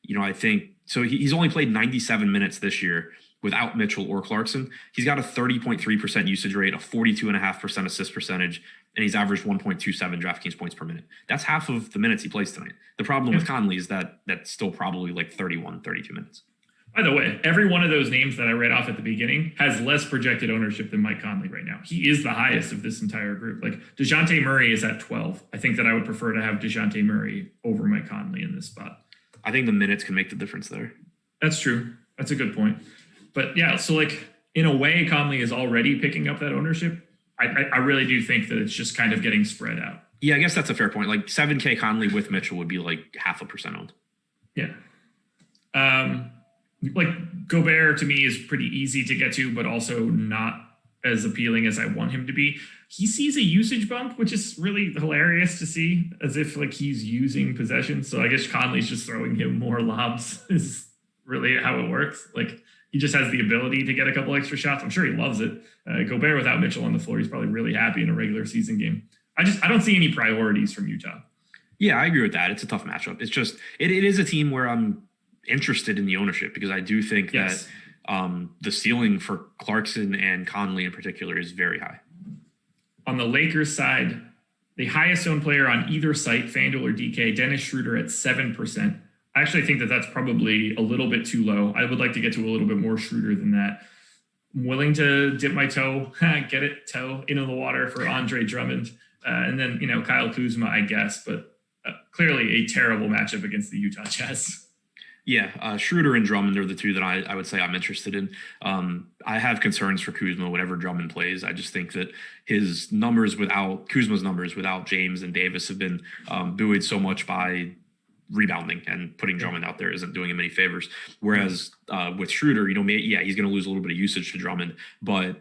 B: You know, I think so. He's only played 97 minutes this year without Mitchell or Clarkson. He's got a 30.3% usage rate, a 42.5% assist percentage, and he's averaged 1.27 DraftKings points per minute. That's half of the minutes he plays tonight. The problem with Conley is that that's still probably like 31, 32 minutes.
A: By the way, every one of those names that I read off at the beginning has less projected ownership than Mike Conley right now. He is the highest of this entire group. Like DeJounte Murray is at 12. I think that I would prefer to have DeJounte Murray over Mike Conley in this spot.
B: I think the minutes can make the difference there.
A: That's true. That's a good point. But yeah, so like in a way, Conley is already picking up that ownership. I really do think that it's just kind of getting spread out.
B: Yeah, I guess that's a fair point. Like 7K Conley with Mitchell would be like 0.5% owned.
A: Yeah. Like Gobert to me is pretty easy to get to, but also not as appealing as I want him to be. He sees a usage bump, which is really hilarious to see, as if like he's using possession. So I guess Conley's just throwing him more lobs is really how it works. Like he just has the ability to get a couple extra shots. I'm sure he loves it. Gobert without Mitchell on the floor, he's probably really happy in a regular season game. I don't see any priorities from Utah.
B: Yeah, I agree with that. It's a tough matchup. It's just, it is a team where I'm interested in the ownership because I do think that the ceiling for Clarkson and Conley in particular is very high.
A: On the Lakers side, the highest owned player on either site, Fanduel or DK, Dennis Schroeder at 7%. I actually think that that's probably a little bit too low. I would like to get to a little bit more Schroeder than that. I'm willing to dip my toe into the water for Andre Drummond. And then, Kyle Kuzma, I guess, but clearly a terrible matchup against the Utah Jazz.
B: Yeah, Schroeder and Drummond are the two that I would say I'm interested in. I have concerns for Kuzma whenever Drummond plays. I just think that Kuzma's numbers without James and Davis have been buoyed so much by rebounding, and putting Drummond out there isn't doing him any favors. Whereas with Schroeder, he's going to lose a little bit of usage to Drummond, but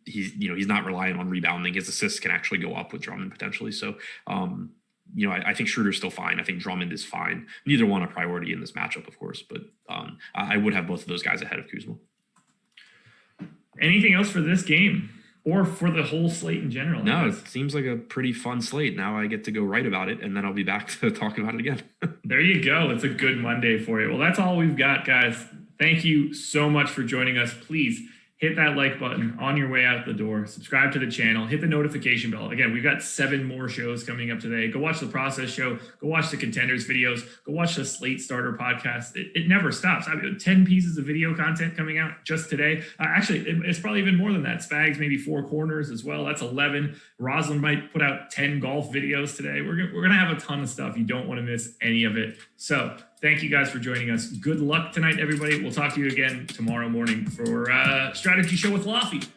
B: he's not relying on rebounding. His assists can actually go up with Drummond potentially. So, I think Schroeder's still fine. I think Drummond is fine. Neither one a priority in this matchup, of course, but I would have both of those guys ahead of Kuzma.
A: Anything else for this game or for the whole slate in general?
B: No, it seems like a pretty fun slate. Now I get to go write about it, and then I'll be back to talk about it again.
A: There you go. It's a good Monday for you. Well, that's all we've got, guys. Thank you so much for joining us. Please hit that like button on your way out the door. Subscribe to the channel. Hit the notification bell. Again, we've got 7 more shows coming up today. Go watch the Process Show. Go watch the Contenders videos. Go watch the Slate Starter podcast. It never stops. I mean, 10 pieces of video content coming out just today. Actually, it's probably even more than that. Spags, maybe 4 corners as well. That's 11. Roslyn might put out 10 golf videos today. We're gonna have a ton of stuff. You don't want to miss any of it. So Thank you guys for joining us. Good luck tonight, everybody. We'll talk to you again tomorrow morning for Strategy Show with Laffy.